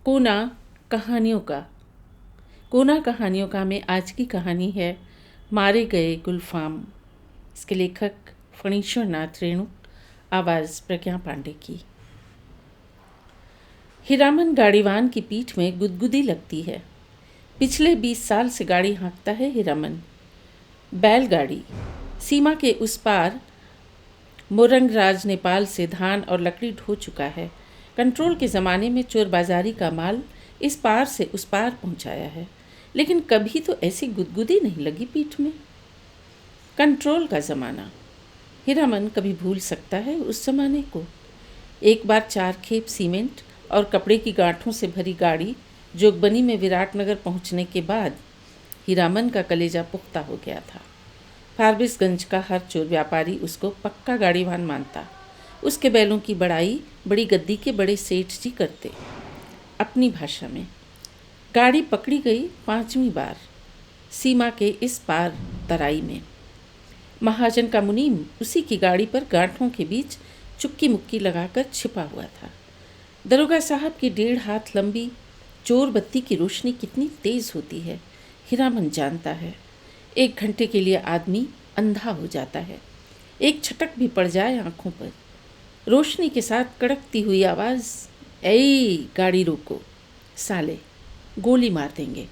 कोना कहानियों का। कोना कहानियों का में आज की कहानी है मारे गए गुलफाम। इसके लेखक फणीश्वर नाथ रेणु, आवाज़ प्रज्ञा पांडे की। हीरामन गाड़ीवान की पीठ में गुदगुदी लगती है। पिछले 20 साल से गाड़ी हाँकता है हीरामन। बैलगाड़ी सीमा के उस पार मोरंगराज नेपाल से धान और लकड़ी ढो चुका है। कंट्रोल के ज़माने में चोर बाजारी का माल इस पार से उस पार पहुंचाया है, लेकिन कभी तो ऐसी गुदगुदी नहीं लगी पीठ में। कंट्रोल का ज़माना, हीरामन कभी भूल सकता है उस ज़माने को। एक बार 4 खेप सीमेंट और कपड़े की गांठों से भरी गाड़ी जोगबनी में विराटनगर पहुंचने के बाद हीरामन का कलेजा पुख्ता हो गया था। फारबिसगंज का हर चोर व्यापारी उसको पक्का गाड़ीवान मानता। उसके बैलों की बड़ाई बड़ी गद्दी के बड़े सेठ जी करते। अपनी भाषा में गाड़ी पकड़ी गई 5वीं बार सीमा के इस पार तराई में। महाजन का मुनीम उसी की गाड़ी पर गांठों के बीच चुक्की मुक्की लगाकर छिपा हुआ था। दरोगा साहब की 1.5 हाथ लंबी चोर बत्ती की रोशनी कितनी तेज होती है, हीरामन जानता है। 1 घंटे के लिए आदमी अंधा हो जाता है। एक छटक भी पड़ जाए आंखों पर, रोशनी के साथ कड़कती हुई आवाज़, ऐ गाड़ी रोको, साले गोली मार देंगे।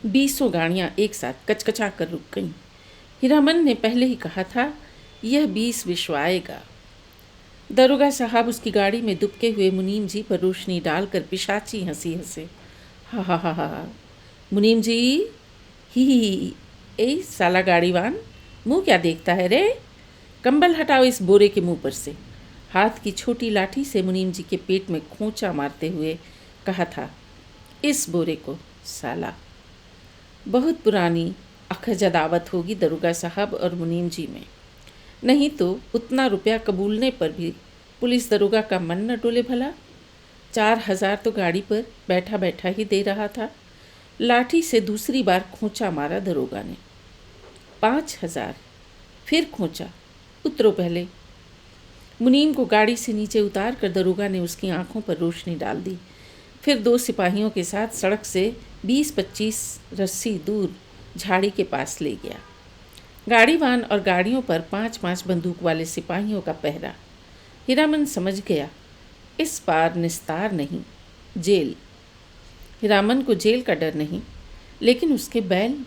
20 गाड़ियाँ एक साथ कचकचा कर रुक गईं। हीरामन ने पहले ही कहा था, यह 20 विश्व आएगा। दरोगा साहब उसकी गाड़ी में दुबके हुए मुनीम जी पर रोशनी डालकर पिशाची हंसी हंसे। हा हा हा हा, मुनीम जी, ही ए साला गाड़ीवान, मुंह क्या देखता है रे? कंबल हटाओ इस बोरे के मुंह पर से। हाथ की छोटी लाठी से मुनीम जी के पेट में खोंचा मारते हुए कहा था, इस बोरे को साला। बहुत पुरानी अखजदावत होगी दरोगा साहब और मुनीम जी में, नहीं तो उतना रुपया कबूलने पर भी पुलिस दरोगा का मन न डोले भला। 4,000 तो गाड़ी पर बैठा बैठा ही दे रहा था। लाठी से दूसरी बार खोंचा मारा दरोगा ने। 5,000 फिर खोंचा, उतरो पहले। मुनीम को गाड़ी से नीचे उतार कर दरोगा ने उसकी आंखों पर रोशनी डाल दी। फिर 2 सिपाहियों के साथ सड़क से 20-25 रस्सी दूर झाड़ी के पास ले गया। गाड़ीवान और गाड़ियों पर 5-5 बंदूक वाले सिपाहियों का पहरा। हीरामन समझ गया, इस पार निस्तार नहीं, जेल। हीरामन को जेल का डर नहीं, लेकिन उसके बैल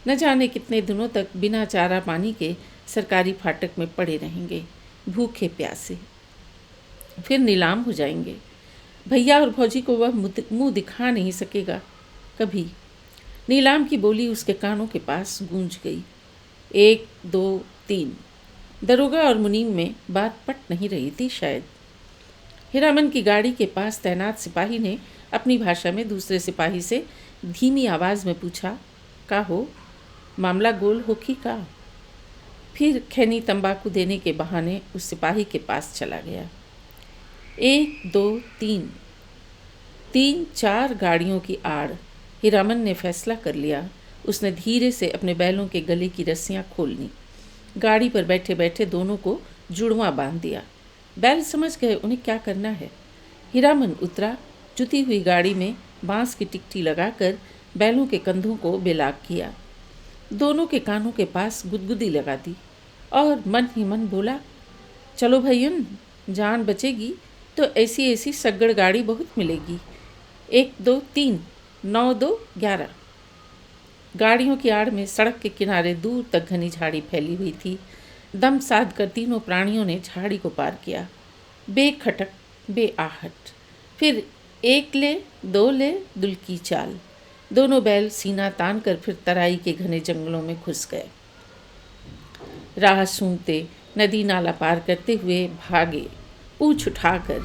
न जाने कितने दिनों तक बिना चारा पानी के सरकारी फाटक में पड़े रहेंगे, भूखे प्यासे। फिर नीलाम हो जाएंगे। भैया और भौजी को वह मुंह दिखा नहीं सकेगा कभी। नीलाम की बोली उसके कानों के पास गूंज गई। 1, 2, 3। दरोगा और मुनीम में बात पट नहीं रही थी शायद। हीरामन की गाड़ी के पास तैनात सिपाही ने अपनी भाषा में दूसरे सिपाही से धीमी आवाज़ में पूछा, का हो, मामला गोल हो कि का? फिर खैनी तंबाकू देने के बहाने उस सिपाही के पास चला गया। 1, 2, 3। 3-4 गाड़ियों की आड़ हीरामन ने फैसला कर लिया। उसने धीरे से अपने बैलों के गले की रस्सियां खोलनी। गाड़ी पर बैठे बैठे दोनों को जुड़वां बांध दिया। बैल समझ गए उन्हें क्या करना है। हीरामन उतरा, जुती हुई गाड़ी में बांस की टिकटी लगाकर बैलों के कंधों को बेलाग किया। दोनों के कानों के पास गुदगुदी लगा दी और मन ही मन बोला, चलो भैयन, जान बचेगी तो ऐसी ऐसी सग्गड़ गाड़ी बहुत मिलेगी। 1, 2, 3, 9, 2, 11। गाड़ियों की आड़ में सड़क के किनारे दूर तक घनी झाड़ी फैली हुई थी। दम साध कर तीनों प्राणियों ने झाड़ी को पार किया, बेखटक बेआहट। फिर 1 ले 2 ले दुल्की चाल। दोनों बैल सीना तान कर फिर तराई के घने जंगलों में घुस गए। राह सूंघते नदी नाला पार करते हुए भागे, पूंछ उठाकर।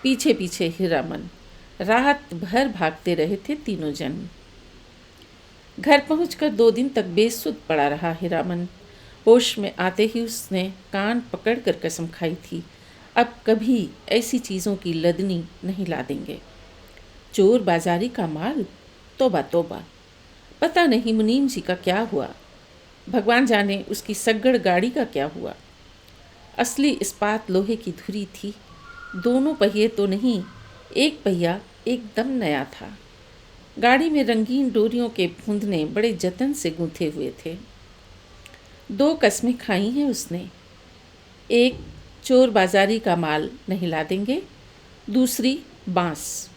पीछे पीछे हीरामन। रात भर भागते रहे थे तीनों जन। घर पहुंचकर 2 दिन तक बेसुध पड़ा रहा हीरामन। होश में आते ही उसने कान पकड़कर कसम खाई थी, अब कभी ऐसी चीज़ों की लदनी नहीं ला देंगे। चोर बाजारी का माल, तोबा तोबा। पता नहीं मुनीम जी का क्या हुआ, भगवान जाने उसकी सग्गड़ गाड़ी का क्या हुआ। असली इस्पात लोहे की धुरी थी। दोनों पहिए तो नहीं, एक पहिया एकदम नया था। गाड़ी में रंगीन डोरियों के फुंदने बड़े जतन से गूंथे हुए थे। 2 कस्में खाई हैं उसने। एक, चोर बाजारी का माल नहीं ला देंगे। दूसरी, बांस।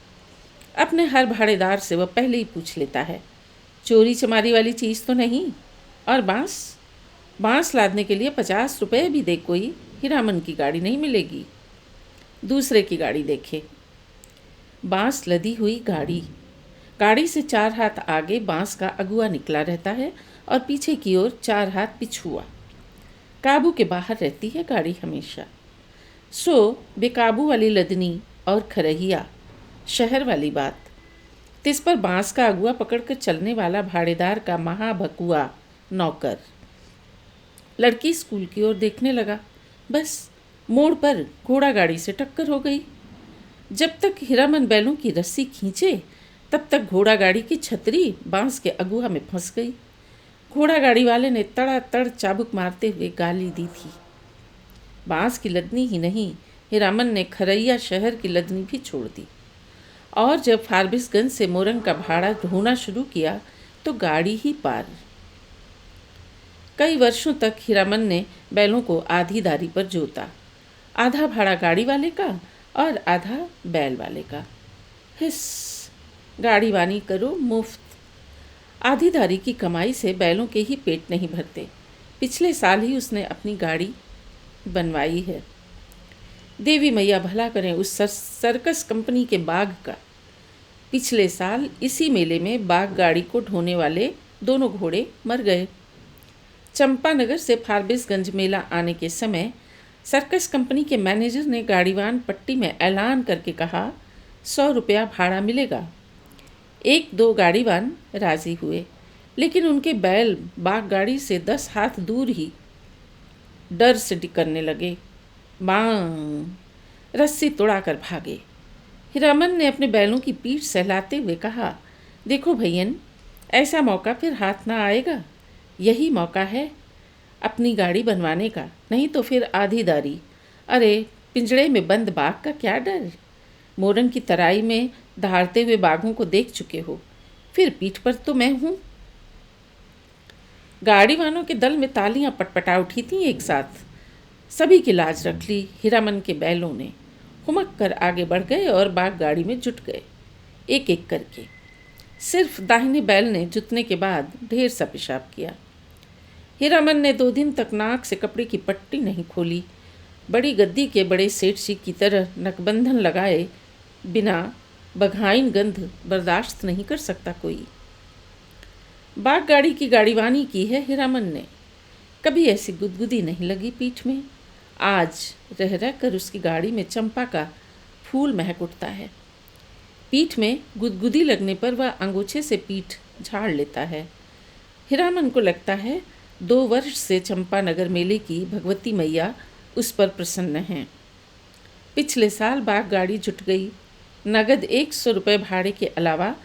अपने हर भाड़ेदार से वह पहले ही पूछ लेता है, चोरी चमारी वाली चीज़ तो नहीं? और बांस? बांस लादने के लिए 50 रुपये भी दे कोई, हीरामन की गाड़ी नहीं मिलेगी। दूसरे की गाड़ी देखे। बांस लदी हुई गाड़ी। गाड़ी से 4 हाथ आगे बांस का अगुआ निकला रहता है और पीछे की ओर 4 हाथ पिछुआ। काबू के बाहर रहती है गाड़ी हमेशा। सो बेकाबू वाली लदनी और खरहिया, शहर वाली बात। तिस पर बांस का अगुआ पकड़कर चलने वाला भाड़ेदार का महाभकुआ नौकर। लड़की स्कूल की ओर देखने लगा। बस मोड़ पर घोड़ा गाड़ी से टक्कर हो गई। जब तक हीरामन बैलों की रस्सी खींचे तब तक घोड़ा गाड़ी की छतरी बांस के अगुआ में फंस गई। घोड़ा गाड़ी वाले ने तड़ातड़ चाबुक मारते हुए गाली दी थी। बांस की लदनी ही नहीं, हीरामन ने खरैया शहर की लदनी भी छोड़ दी। और जब फारबिसगंज से मोरंग का भाड़ा ढोना शुरू किया तो गाड़ी ही पार। कई वर्षों तक हीरामन ने बैलों को आधी दारी पर जोता। आधा भाड़ा गाड़ी वाले का और आधा बैल वाले का। हिस, गाड़ी वानी करो मुफ्त। आधी दारी की कमाई से बैलों के ही पेट नहीं भरते। पिछले साल ही उसने अपनी गाड़ी बनवाई है। देवी मैया भला करें उस सर्कस कंपनी के बाघ का। पिछले साल इसी मेले में बाघ गाड़ी को ढोने वाले दोनों घोड़े मर गए। चंपानगर से फारबिसगंज मेला आने के समय सर्कस कंपनी के मैनेजर ने गाड़ीवान पट्टी में ऐलान करके कहा, 100 रुपया भाड़ा मिलेगा। 1-2 गाड़ीवान राजी हुए, लेकिन उनके बैल बाघ गाड़ी से 10 हाथ दूर ही डर से डिकरने लगे। बांग, रस्सी तोड़ाकर भागे। हीरामन ने अपने बैलों की पीठ सहलाते हुए कहा, देखो भैयन, ऐसा मौका फिर हाथ ना आएगा। यही मौका है अपनी गाड़ी बनवाने का, नहीं तो फिर आधी दारी। अरे पिंजड़े में बंद बाघ का क्या डर? मोरंग की तराई में दहाड़ते हुए बाघों को देख चुके हो, फिर पीठ पर तो मैं हूँ। गाड़ी वालों के दल में तालियां पटपटा उठी थीं एक साथ। सभी की लाज रख ली। हीरामन के बैलों ने हुमक कर आगे बढ़ गए और बाघ गाड़ी में जुट गए, एक एक करके। सिर्फ दाहिने बैल ने जुतने के बाद ढेर सा पेशाब किया। हीरामन ने 2 दिन तक नाक से कपड़े की पट्टी नहीं खोली। बड़ी गद्दी के बड़े सेठ जी की तरह नकबंधन लगाए बिना बघाइन गंध बर्दाश्त नहीं कर सकता कोई। बाघ गाड़ी की गाड़ीवानी की है हीरामन ने। कभी ऐसी गुदगुदी नहीं लगी पीठ में। आज रह रह कर उसकी गाड़ी में चंपा का फूल महक उठता है। पीठ में गुदगुदी लगने पर वह अंगूछे से पीठ झाड़ लेता है। हीरामन को लगता है 2 वर्ष से चंपानगर मेले की भगवती मैया उस पर प्रसन्न हैं। पिछले साल बाघ गाड़ी जुट गई। नगद 100 रुपये भाड़े के अलावा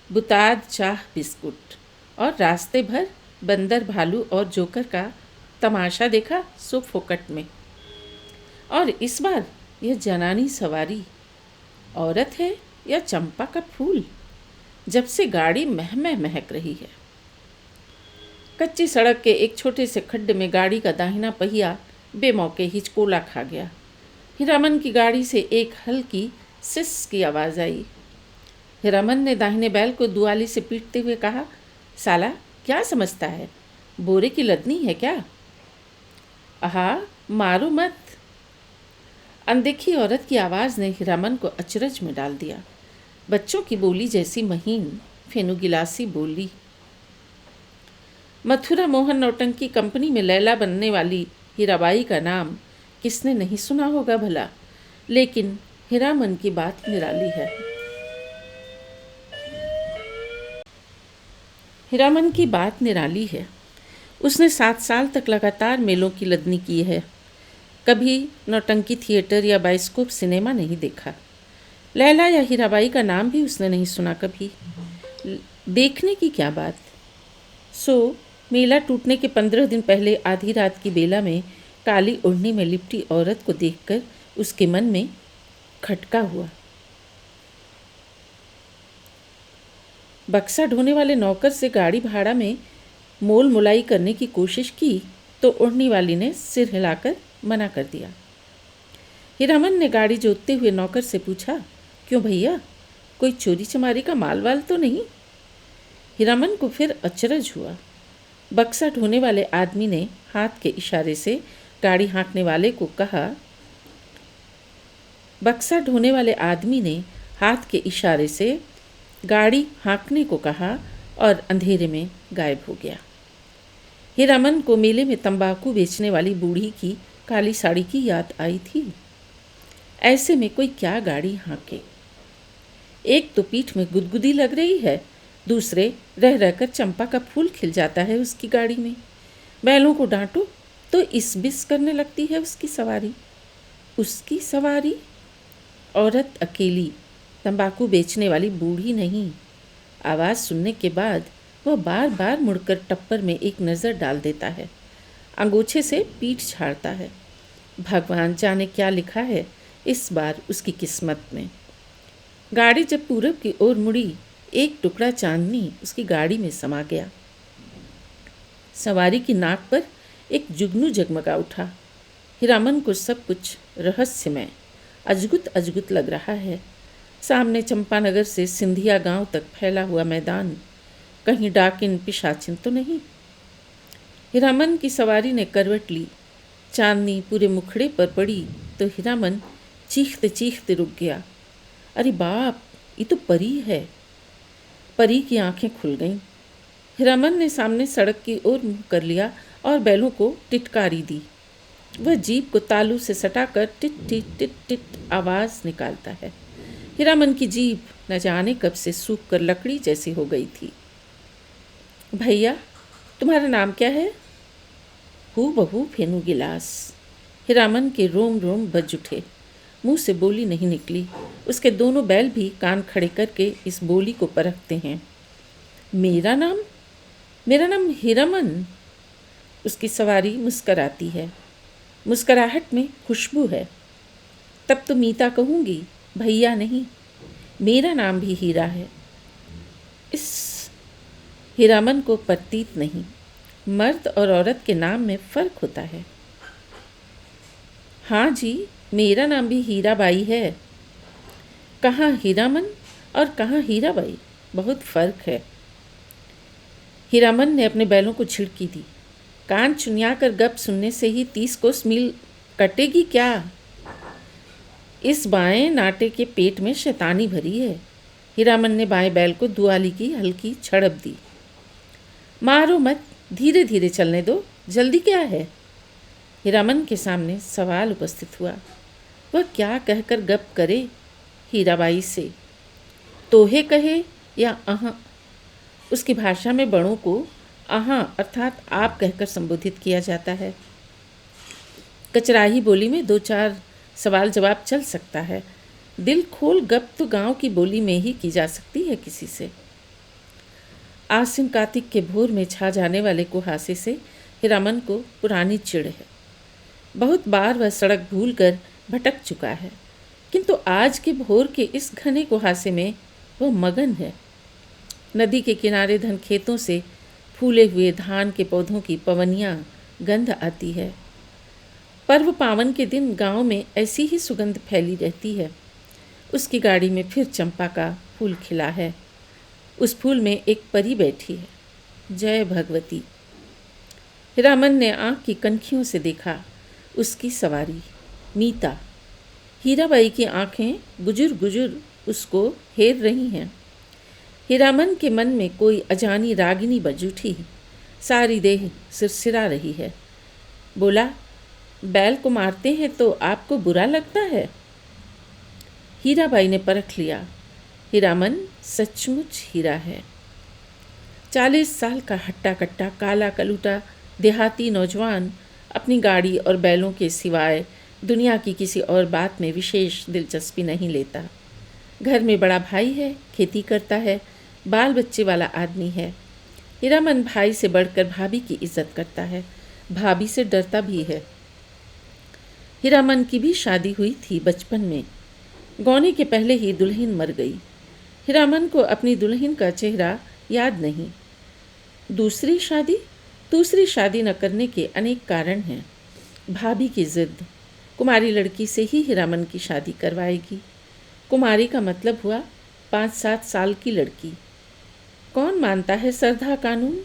बुताद, चाह, बिस्कुट और रास्ते भर बंदर, भालू और जोकर का तमाशा देखा सो फोकट में। और इस बार यह जनानी सवारी औरत है या चंपा का फूल? जब से गाड़ी महक रही है। कच्ची सड़क के एक छोटे से खड्डे में गाड़ी का दाहिना पहिया बेमौके हिचकोला खा गया। हीरामन की गाड़ी से एक हल्की सिस की आवाज़ आई। हीरामन ने दाहिने बैल को दुआली से पीटते हुए कहा, साला क्या समझता है, बोरे की लदनी है क्या? आहा, मारो मत। अनदेखी औरत की आवाज़ ने हीरामन को अचरज में डाल दिया। बच्चों की बोली जैसी महीन फेनुगिलासी बोली। मथुरा मोहन नौटंकी कंपनी में लैला बनने वाली हीराबाई का नाम किसने नहीं सुना होगा भला, लेकिन हीरामन की बात निराली है। हीरामन की बात निराली है। उसने 7 साल तक लगातार मेलों की लदनी की है। कभी नौटंकी थिएटर या बाइस्कोप सिनेमा नहीं देखा। लैला या हीराबाई का नाम भी उसने नहीं सुना कभी। देखने की क्या बात। सो मेला टूटने के 15 दिन पहले आधी रात की बेला में काली ओढ़नी में लिपटी औरत को देखकर उसके मन में खटका हुआ। बक्सा ढोने वाले नौकर से गाड़ी भाड़ा में मोल मोलाई करने की कोशिश की तो ओढ़नी वाली ने सिर हिलाकर मना कर दिया। हीरामन ने गाड़ी जोतते हुए नौकर से पूछा, क्यों भैया, कोई चोरी चमारी का माल वाल तो नहीं? हीरामन को फिर अचरज हुआ। बक्सा ढोने वाले आदमी ने हाथ के इशारे से गाड़ी हाँकने वाले को कहा बक्सा ढोने वाले आदमी ने हाथ के इशारे से गाड़ी हाँकने को कहा और अंधेरे में गायब हो गया। हीरामन को मेले में तंबाकू बेचने वाली बूढ़ी की काली साड़ी की याद आई थी। ऐसे में कोई क्या गाड़ी हाँके? एक तो पीठ में गुदगुदी लग रही है, दूसरे रह रहकर चंपा का फूल खिल जाता है उसकी गाड़ी में। बैलों को डांटो तो इस बिस करने लगती है उसकी सवारी। उसकी सवारी? औरत अकेली, तंबाकू बेचने वाली बूढ़ी नहीं। आवाज़ सुनने के बाद वह बार बार मुड़कर टप्पर में एक नज़र डाल देता है, अंगूछे से पीठ झाड़ता है। भगवान जाने क्या लिखा है इस बार उसकी किस्मत में। गाड़ी जब पूरब की ओर मुड़ी, एक टुकड़ा चांदनी उसकी गाड़ी में समा गया। सवारी की नाक पर एक जुगनू जगमगा उठा। हीरामन को सब कुछ रहस्यमय, अजगुत अजगुत लग रहा है। सामने चंपानगर से सिंधिया गांव तक फैला हुआ मैदान, कहीं डाकिन पिशाचिन तो नहीं। हीरामन की सवारी ने करवट ली। चांदनी पूरे मुखड़े पर पड़ी तो हीरामन चीखते चीखते रुक गया। अरे बाप, ये तो परी है। परी की आंखें खुल गईं। हीरामन ने सामने सड़क की ओर मुंह कर लिया और बैलों को टिटकारी दी। वह जीप को तालू से सटाकर टिट टिट टिट टिट आवाज़ निकालता है। हीरामन की जीप न जाने कब से सूख कर लकड़ी जैसी हो गई थी। भैया, तुम्हारा नाम क्या है? हूबहू फेनू गिलास। हीरामन के रोम रोम बज उठे। मुंह से बोली नहीं निकली। उसके दोनों बैल भी कान खड़े करके इस बोली को परखते हैं। मेरा नाम? मेरा नाम हीरामन। उसकी सवारी मुस्कराती है। मुस्कराहट में खुशबू है। तब तो मीता कहूँगी, भैया नहीं, मेरा नाम भी हीरा है। इस हीरामन को प्रतीत नहीं, मर्द और औरत के नाम में फ़र्क होता है। हाँ जी, मेरा नाम भी हीराबाई है। कहाँ हीरामन और कहाँ हीराबाई, बहुत फ़र्क है। हीरामन ने अपने बैलों को झिड़की दी। कान चुनिया कर गप सुनने से ही 30 कोस मील कटेगी क्या? इस बाएं नाटे के पेट में शैतानी भरी है। हीरामन ने बाएं बैल को दुआली की हल्की झड़प दी। मारो मत, धीरे धीरे चलने दो, जल्दी क्या है? हीरामन के सामने सवाल उपस्थित हुआ। वह क्या कहकर गप करे हीराबाई से? तोहे कहे या अहाँ? उसकी भाषा में बड़ों को अहाँ अर्थात आप कहकर संबोधित किया जाता है। कचराही बोली में 2-4 सवाल जवाब चल सकता है। दिल खोल गप तो गांव की बोली में ही की जा सकती है किसी से। आसिन कार्तिक के भोर में छा जाने वाले कुहासे से हीरामन को पुरानी चिढ़ है। बहुत बार वह सड़क भूलकर भटक चुका है, किंतु आज के भोर के इस घने कुहासे में वह मगन है। नदी के किनारे धन खेतों से फूले हुए धान के पौधों की पवनियाँ गंध आती है। पर्व पावन के दिन गांव में ऐसी ही सुगंध फैली रहती है। उसकी गाड़ी में फिर चंपा का फूल खिला है। उस फूल में एक परी बैठी है। जय भगवती। हीरामन ने आँख की कनखियों से देखा। उसकी सवारी मीता। हीराबाई की आँखें गुजुर गुजुर उसको हेर रही हैं। हीरामन के मन में कोई अजानी रागिनी बज उठी। सारी देह सिरसिरा रही है। बोला, बैल को मारते हैं तो आपको बुरा लगता है? हीराबाई ने परख लिया। हीरामन सचमुच हीरा है। 40 साल का हट्टा कट्टा काला कलूटा देहाती नौजवान अपनी गाड़ी और बैलों के सिवाय दुनिया की किसी और बात में विशेष दिलचस्पी नहीं लेता। घर में बड़ा भाई है, खेती करता है, बाल बच्चे वाला आदमी है। हीरामन भाई से बढ़कर भाभी की इज्जत करता है, भाभी से डरता भी है। हीरामन की भी शादी हुई थी बचपन में। गौने के पहले ही दुल्हन मर गई। हीरामन को अपनी दुल्हन का चेहरा याद नहीं। दूसरी शादी न करने के अनेक कारण हैं। भाभी की जिद, कुमारी लड़की से ही हीरामन की शादी करवाएगी। कुमारी का मतलब हुआ 5-7 साल की लड़की। कौन मानता है सरधा कानून?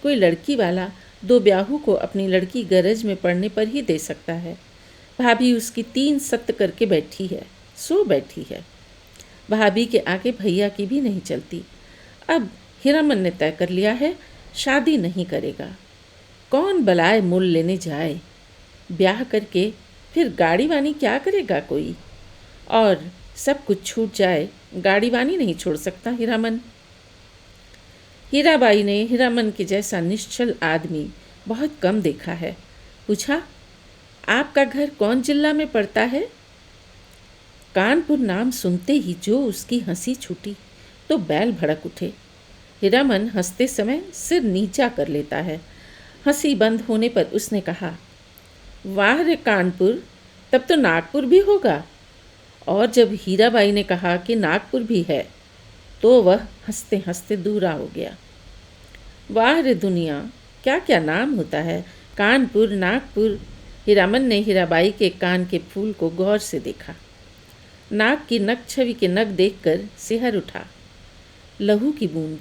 कोई लड़की वाला 2 ब्याहू को अपनी लड़की गरज में पड़ने पर ही दे सकता है। भाभी उसकी 3 सत्य करके बैठी है, सो बैठी है। भाभी के आगे भैया की भी नहीं चलती। अब हीरामन ने तय कर लिया है, शादी नहीं करेगा। कौन बलाए मूल लेने जाए? ब्याह करके फिर गाड़ी वानी क्या करेगा कोई? और सब कुछ छूट जाए, गाड़ी वानी नहीं छोड़ सकता हीरामन। हीराबाई ने हीरामन के जैसा निश्चल आदमी बहुत कम देखा है। पूछा, आपका घर कौन जिला में पड़ता है? कानपुर नाम सुनते ही जो उसकी हंसी छूटी तो बैल भड़क उठे। हीरामन हंसते समय सिर नीचा कर लेता है। हंसी बंद होने पर उसने कहा, वाह रे कानपुर, तब तो नागपुर भी होगा। और जब हीराबाई ने कहा कि नागपुर भी है तो वह हंसते हंसते दूरा हो गया। वाह रे दुनिया, क्या क्या नाम होता है, कानपुर, नागपुर। हीरामन ने हीराबाई के कान के फूल को गौर से देखा। नाक की नक छवि के नक देखकर सिहर उठा। लहू की बूंद।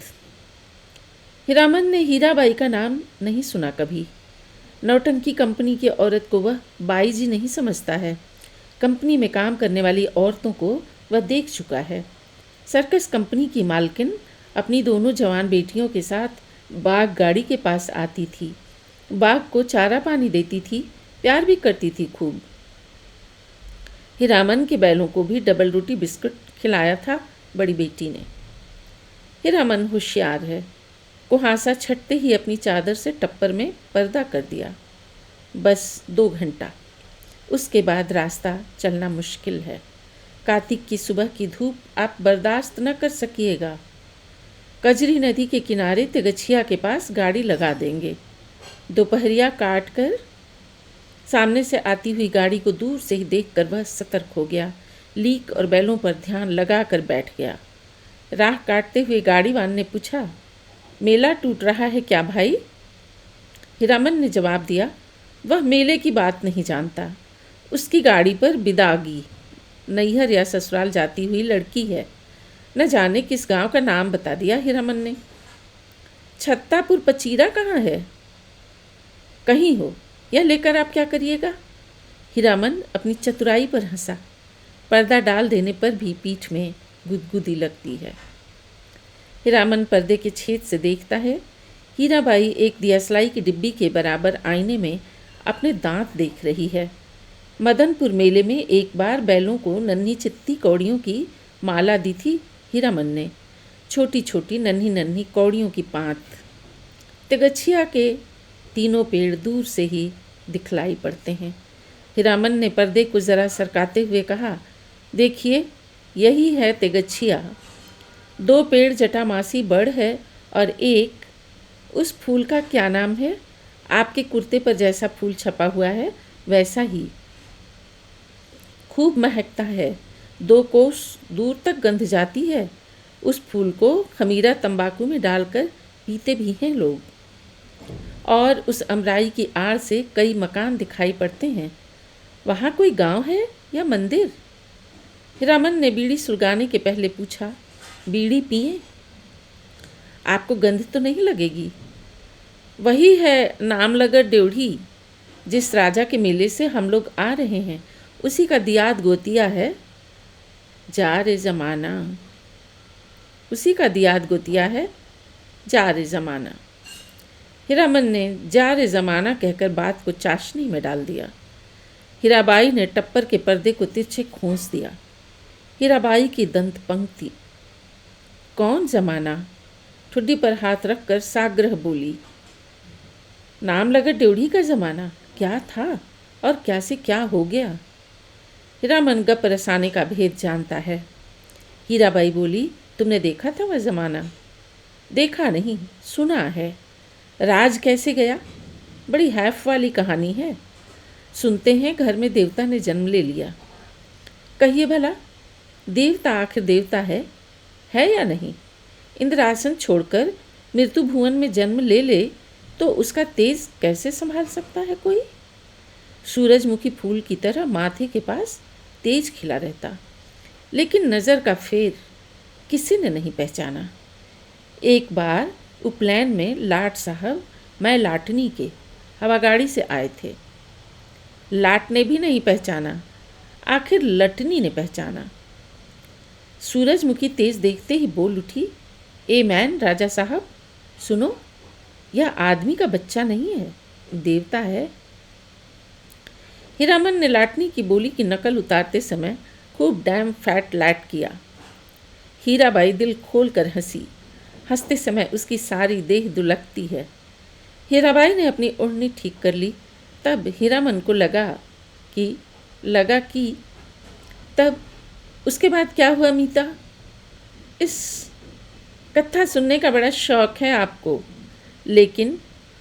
हीरामन ने हीराबाई का नाम नहीं सुना कभी। नौटंकी कंपनी की औरत को वह बाई जी नहीं समझता है। कंपनी में काम करने वाली औरतों को वह देख चुका है। सर्कस कंपनी की मालकिन अपनी दोनों जवान बेटियों के साथ बाग गाड़ी के पास आती थी। बाग को चारा पानी देती थी, प्यार भी करती थी खूब। हीरामन के बैलों को भी डबल रोटी बिस्कुट खिलाया था बड़ी बेटी ने। हीरामन होशियार है। कुहासा छटते ही अपनी चादर से टप्पर में पर्दा कर दिया। बस 2 घंटा, उसके बाद रास्ता चलना मुश्किल है। कार्तिक की सुबह की धूप आप बर्दाश्त न कर सकिएगा। कजरी नदी के किनारे तिगछिया के पास गाड़ी लगा देंगे। दोपहरिया काट कर सामने से आती हुई गाड़ी को दूर से ही देखकर वह सतर्क हो गया। लीक और बैलों पर ध्यान लगा कर बैठ गया। राह काटते हुए गाड़ीवान ने पूछा, मेला टूट रहा है क्या भाई? हीरामन ने जवाब दिया, वह मेले की बात नहीं जानता। उसकी गाड़ी पर बिदागी, नैहर या ससुराल जाती हुई लड़की है। न जाने किस गांव का नाम बता दिया हीरामन ने। छत्तापुर पचीरा कहाँ है? कहीं हो, यह लेकर आप क्या करिएगा? हीरामन अपनी चतुराई पर हंसा। पर्दा डाल देने पर भी पीठ में गुदगुदी लगती है। हीरामन पर्दे के छेद से देखता है। हीराबाई एक दियासलाई की डिब्बी के बराबर आईने में अपने दांत देख रही है। मदनपुर मेले में एक बार बैलों को नन्ही चित्ती कौड़ियों की माला दी थी हीरामन ने। छोटी छोटी नन्ही नन्ही कौड़ियों की पांत। तिगछिया के तीनों पेड़ दूर से ही दिखलाई पड़ते हैं। हीरामन ने पर्दे को ज़रा सरकाते हुए कहा, देखिए यही है तिगछिया। 2 पेड़ जटामासी बड़ है और एक, उस फूल का क्या नाम है? आपके कुर्ते पर जैसा फूल छपा हुआ है वैसा ही। खूब महकता है, 2 कोस दूर तक गंध जाती है। उस फूल को खमीरा तंबाकू में डालकर पीते भी हैं लोग। और उस अमराई की आड़ से कई मकान दिखाई पड़ते हैं। वहाँ कोई गांव है या मंदिर? हीरामन ने बीड़ी सुलगाने के पहले पूछा, बीड़ी पिए? आपको गंध तो नहीं लगेगी। वही है नामलगर ड्योढ़ी, जिस राजा के मेले से हम लोग आ रहे हैं, उसी का दियाद गोतिया है। जा रे ज़माना, उसी का दियाद गोतिया है। जा रे ज़माना। हीरामन ने जा रे ज़माना कहकर बात को चाशनी में डाल दिया। हीराबाई ने टप्पर के पर्दे को तिरछे खोंस दिया। हीराबाई की दंत पंक्ति। कौन ज़माना? ठुड्डी पर हाथ रखकर साग्रह बोली। नाम लगा ड्योढ़ी का ज़माना। क्या था और क्या से क्या हो गया? हीरामन गप रसाने का भेद जानता है। हीराबाई बोली, तुमने देखा था वह ज़माना? देखा नहीं, सुना है। राज कैसे गया? बड़ी हैफ वाली कहानी है। सुनते हैं घर में देवता ने जन्म ले लिया। कहिए भला, देवता आखिर देवता है है या नहीं? इंद्रासन छोड़कर मृत्यु भुवन में जन्म ले ले तो उसका तेज कैसे संभाल सकता है कोई? सूरजमुखी फूल की तरह माथे के पास तेज खिला रहता, लेकिन नज़र का फेर किसी ने नहीं पहचाना। एक बार उपलैन में लाट साहब मैं लाटनी के हवागाड़ी से आए थे। लाट ने भी नहीं पहचाना, आखिर लटनी ने पहचाना। सूरजमुखी तेज देखते ही बोल उठी, ए मैन राजा साहब सुनो, यह आदमी का बच्चा नहीं है, देवता है। हीरामन ने लाटनी की बोली की नकल उतारते समय खूब डैम फैट लैट किया। हीराबाई दिल खोल कर हंसी। हंसते समय उसकी सारी देह दुलकती है। हीराबाई ने अपनी ओढ़नी ठीक कर ली। तब हीरामन को लगा कि तब उसके बाद क्या हुआ मीता? इस कथा सुनने का बड़ा शौक है आपको, लेकिन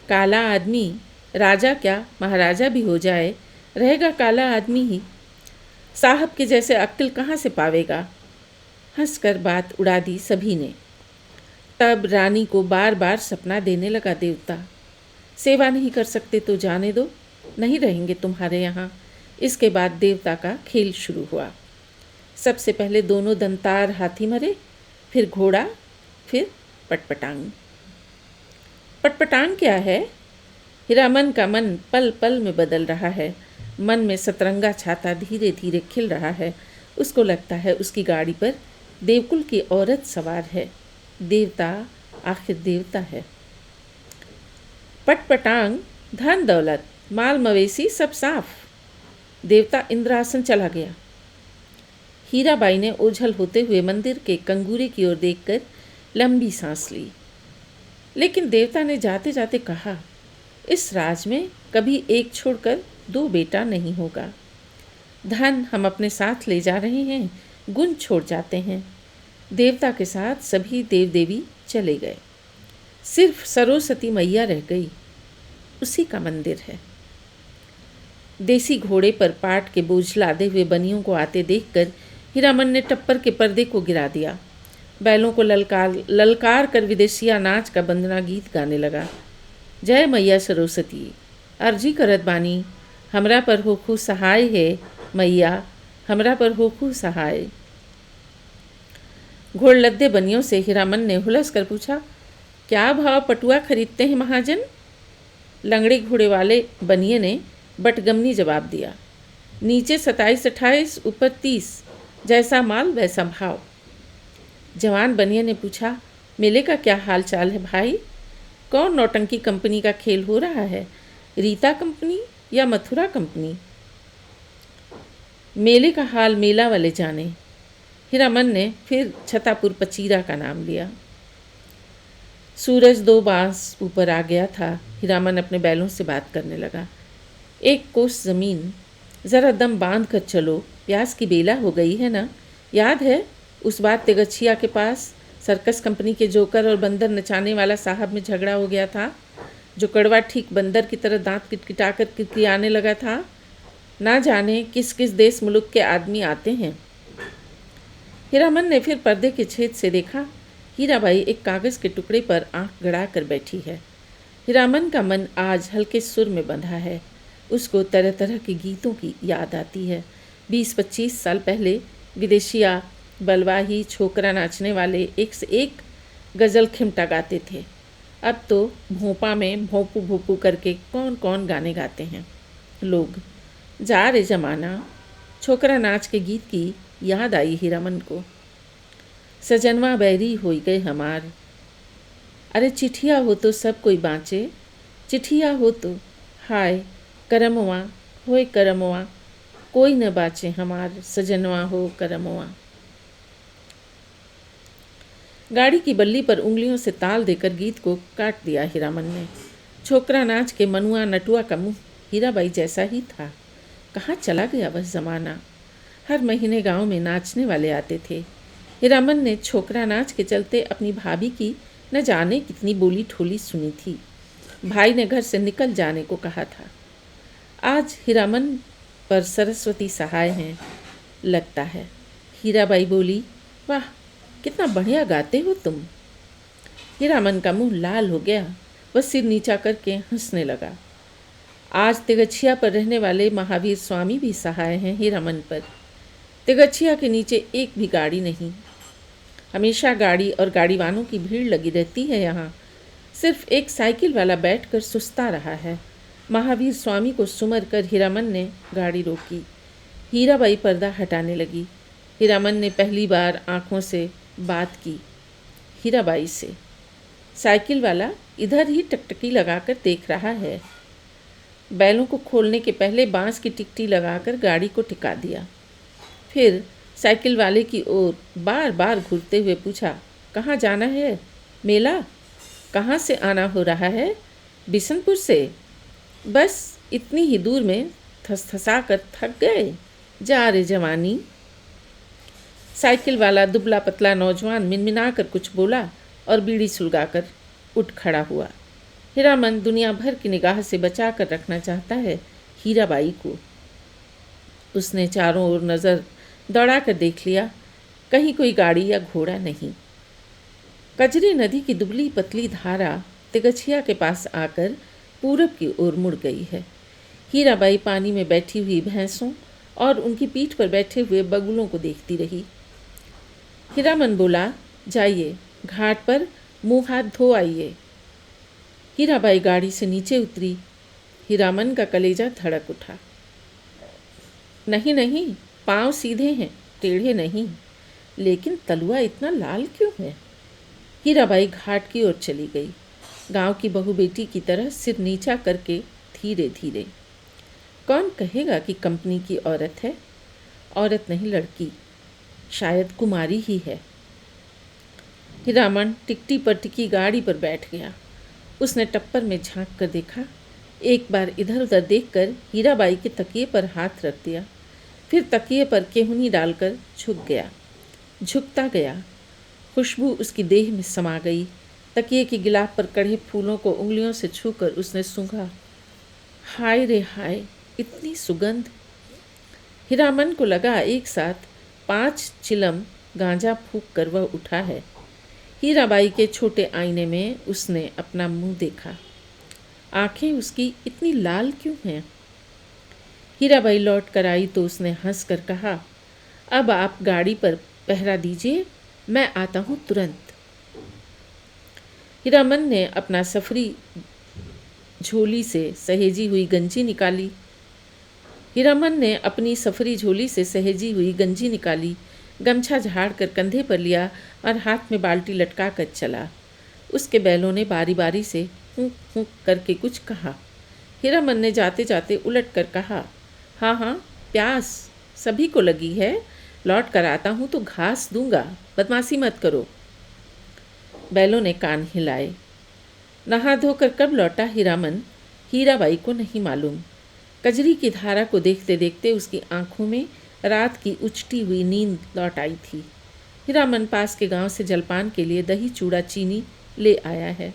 काला आदमी राजा क्या महाराजा भी हो जाए, रहेगा काला आदमी ही। साहब के जैसे अक्ल कहाँ से पावेगा? हंसकर बात उड़ा दी सभी ने। तब रानी को बार बार सपना देने लगा देवता। सेवा नहीं कर सकते तो जाने दो, नहीं रहेंगे तुम्हारे यहाँ। इसके बाद देवता का खेल शुरू हुआ। सबसे पहले दोनों दंतार हाथी मरे, फिर घोड़ा, फिर पटपटांग। पटपटांग क्या है? हीरामन का मन पल पल में बदल रहा है। मन में सतरंगा छाता धीरे धीरे खिल रहा है। उसको लगता है उसकी गाड़ी पर देवकुल की औरत सवार है। देवता आखिर देवता है। पटपटांग, धन दौलत, माल मवेशी सब साफ। देवता इंद्रासन चला गया। हीराबाई ने ओझल होते हुए मंदिर के कंगूरे की ओर देखकर लंबी सांस ली। लेकिन देवता ने जाते जाते कहा, इस राज में कभी एक छोड़कर दो बेटा नहीं होगा। धन हम अपने साथ ले जा रहे हैं, गुण छोड़ जाते हैं। देवता के साथ सभी देव देवी चले गए, सिर्फ सरस्वती मैया रह गई। उसी का मंदिर है। देसी घोड़े पर पाट के बोझ लादे हुए बनियों को आते देखकर हीरामन ने टप्पर के पर्दे को गिरा दिया। बैलों को ललकार कर विदेशिया नाच का वंदना गीत गाने लगा। जय मैया सरस्वती, अर्जी करत बानी, हमरा पर होखू सहाय है मैया, हमरा पर होखू सहाय। घोड़लद्दे बनियों से हीरामन ने हुलस कर पूछा, क्या भाव पटुआ खरीदते हैं महाजन? लंगड़े घोड़े वाले बनिए ने बटगमनी जवाब दिया, नीचे 27-28, ऊपर 30, जैसा माल वैसा भाव। जवान बनिए ने पूछा, मेले का क्या हाल चाल है भाई? कौन नौटंकी कंपनी का खेल हो रहा है, रीता कंपनी या मथुरा कंपनी? मेले का हाल मेला वाले जाने। हीरामन ने फिर छतापुर पचीरा का नाम लिया। सूरज 2 बांस ऊपर आ गया था। हीरामन अपने बैलों से बात करने लगा। 1 कोस ज़मीन, ज़रा दम बांध कर चलो, प्यास की बेला हो गई है ना? याद है उस बार तेगछिया के पास सर्कस कंपनी के जोकर और बंदर नचाने वाला साहब में झगड़ा हो गया था? जो कड़वा ठीक बंदर की तरह दांत किटकिटा कर किरकिराने लगा था। ना जाने किस किस देश मुल्क के आदमी आते हैं। हीरामन ने फिर पर्दे के छेद से देखा। हीराबाई एक कागज़ के टुकड़े पर आंख गड़ा कर बैठी है। हीरामन का मन आज हल्के सुर में बंधा है। उसको तरह तरह के गीतों की याद आती है। 20-25 साल पहले विदेशिया बलवाही छोकरा नाचने वाले एक से एक गज़ल खिमटा गाते थे। अब तो भोपा में भोंपू भोपू करके कौन कौन गाने गाते हैं लोग। जा रे जमाना। छोकरा नाच के गीत की याद आई हीरामन को। सजनवा बैरी होई गए हमार, अरे चिट्ठिया हो तो सब कोई बाँचे, चिट्ठिया हो तो हाय करमवा होए करमवा, कोई न बाँचे हमार, सजनवा हो करमवा। गाड़ी की बल्ली पर उंगलियों से ताल देकर गीत को काट दिया हीरामन ने। छोकरा नाच के मनुआ नटुआ का मुँह हीराबाई जैसा ही था। कहाँ चला गया वह ज़माना? हर महीने गांव में नाचने वाले आते थे। हीरामन ने छोकरा नाच के चलते अपनी भाभी की न जाने कितनी बोली ठोली सुनी थी। भाई ने घर से निकल जाने को कहा था। आज हीरामन पर सरस्वती सहाय हैं लगता है। हीराबाई बोली, वाह कितना बढ़िया गाते हो तुम। हीरामन का मुंह लाल हो गया। वह सिर नीचा करके हंसने लगा। आज तिगछिया पर रहने वाले महावीर स्वामी भी सहाय हैं हीरामन पर। तिगछिया के नीचे एक भी गाड़ी नहीं। हमेशा गाड़ी और गाड़ी वालों की भीड़ लगी रहती है यहाँ। सिर्फ एक साइकिल वाला बैठकर सुस्ता रहा है। महावीर स्वामी को सुमर कर हीरामन ने गाड़ी रोकी। हीराबाई पर्दा हटाने लगी। हीरामन ने पहली बार आंखों से बात की हीराबाई से। साइकिल वाला इधर ही टकटकी लगाकर देख रहा है। बैलों को खोलने के पहले बांस की टिकटी लगाकर गाड़ी को टिका दिया। फिर साइकिल वाले की ओर बार बार घूरते हुए पूछा, कहाँ जाना है? मेला? कहाँ से आना हो रहा है? बिशनपुर से? बस इतनी ही दूर में थसथसा कर थक गए? जा रे जवानी। साइकिल वाला दुबला पतला नौजवान मिनमिना कर कुछ बोला और बीड़ी सुलगाकर उठ खड़ा हुआ। हीरामन दुनिया भर की निगाह से बचा कर रखना चाहता है हीराबाई को। उसने चारों ओर नज़र दौड़ा कर देख लिया, कहीं कोई गाड़ी या घोड़ा नहीं। कजरी नदी की दुबली पतली धारा तिगछिया के पास आकर पूरब की ओर मुड़ गई है। हीराबाई पानी में बैठी हुई भैंसों और उनकी पीठ पर बैठे हुए बगुलों को देखती रही। हीरामन बोला, जाइए घाट पर मुंह हाथ धो आइए। हीराबाई गाड़ी से नीचे उतरी। हीरामन का कलेजा धड़क उठा। नहीं नहीं, पांव सीधे हैं, टेढ़े नहीं। लेकिन तलुआ इतना लाल क्यों है? हीराबाई घाट की ओर चली गई, गांव की बहू बेटी की तरह सिर नीचा करके धीरे धीरे। कौन कहेगा कि कंपनी की औरत है? औरत नहीं, लड़की, शायद कुमारी ही है। हीरामन टिकटी पर टिकी गाड़ी पर बैठ गया। उसने टप्पर में झांक कर देखा। एक बार इधर उधर देखकर हीराबाई के तकिए पर हाथ रख दिया। फिर तकिए पर केहुनी डालकर झुक गया। झुकता गया। खुशबू उसकी देह में समा गई। तकिए की गिलाफ पर कढ़े फूलों को उंगलियों से छूकर उसने सूंघा। हाय रे हाय, इतनी सुगंध! हीरामन को लगा एक साथ 5 चिलम गांजा फूंक कर वह उठा है। हीराबाई के छोटे आईने में उसने अपना मुंह देखा। आंखें उसकी इतनी लाल क्यों हैं? हीराबाई लौट कर आई तो उसने हंस कर कहा, अब आप गाड़ी पर पहरा दीजिए, मैं आता हूँ तुरंत। हीरामन ने अपना सफरी झोली से सहेजी हुई गंजी निकाली। हीरामन ने अपनी सफरी झोली से सहेजी हुई गंजी निकाली, गमछा झाड़ कर कंधे पर लिया और हाथ में बाल्टी लटका कर चला। उसके बैलों ने बारी बारी से हुँ हुँ करके कुछ कहा। हीरामन ने जाते जाते उलट कर कहा, हाँ हाँ, प्यास सभी को लगी है, लौट कर आता हूँ तो घास दूंगा, बदमाशी मत करो। बैलों ने कान हिलाए। नहा धोकर कब लौटा हीरामन, हीराबाई को नहीं मालूम। कजरी की धारा को देखते देखते उसकी आंखों में रात की उचटी हुई नींद लौट आई थी। हीरामन पास के गांव से जलपान के लिए दही चूड़ा चीनी ले आया है।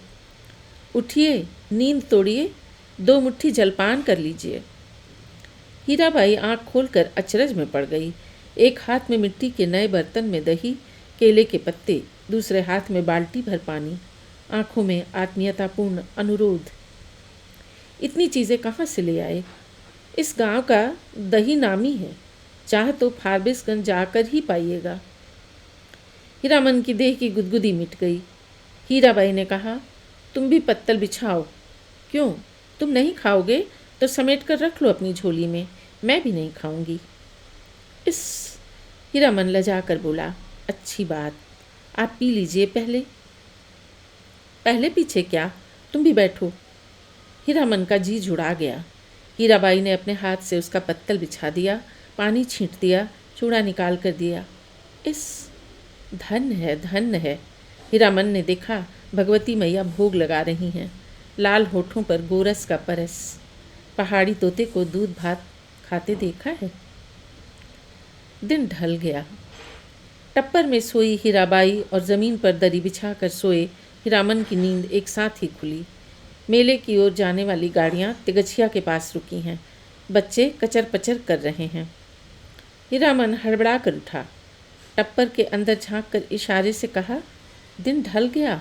उठिए, नींद तोड़िए, 2 मुट्ठी जलपान कर लीजिए। हीराबाई आंख खोलकर अचरज में पड़ गई। एक हाथ में मिट्टी के नए बर्तन में दही, केले के पत्ते, दूसरे हाथ में बाल्टी भर पानी, आंखों में आत्मीयतापूर्ण अनुरोध। इतनी चीज़ें कहाँ से ले आए? इस गांव का दही नामी है, चाह तो फारबिसगंज जाकर ही पाइएगा। हीरामन की देह की गुदगुदी मिट गई। हीराबाई ने कहा, तुम भी पत्तल बिछाओ। क्यों, तुम नहीं खाओगे तो समेट कर रख लो अपनी झोली में, मैं भी नहीं खाऊंगी। इस हीरामन लजा कर बोला, अच्छी बात, आप पी लीजिए पहले। पहले पीछे क्या, तुम भी बैठो। हीरामन का जी जुड़ा गया। हीराबाई ने अपने हाथ से उसका पत्तल बिछा दिया, पानी छींट दिया, चूड़ा निकाल कर दिया। इस धन है। हीरामन ने देखा भगवती मैया भोग लगा रही हैं। लाल होठों पर गोरस का परस। पहाड़ी तोते को दूध भात खाते देखा है। दिन ढल गया। टप्पर में सोई हीराबाई और ज़मीन पर दरी बिछाकर सोए हीरामन की नींद एक साथ ही खुली। मेले की ओर जाने वाली गाड़ियाँ तिगछिया के पास रुकी हैं। बच्चे कचर पचर कर रहे हैं। हीरामन हड़बड़ा कर उठा। टप्पर के अंदर झांक कर इशारे से कहा, दिन ढल गया।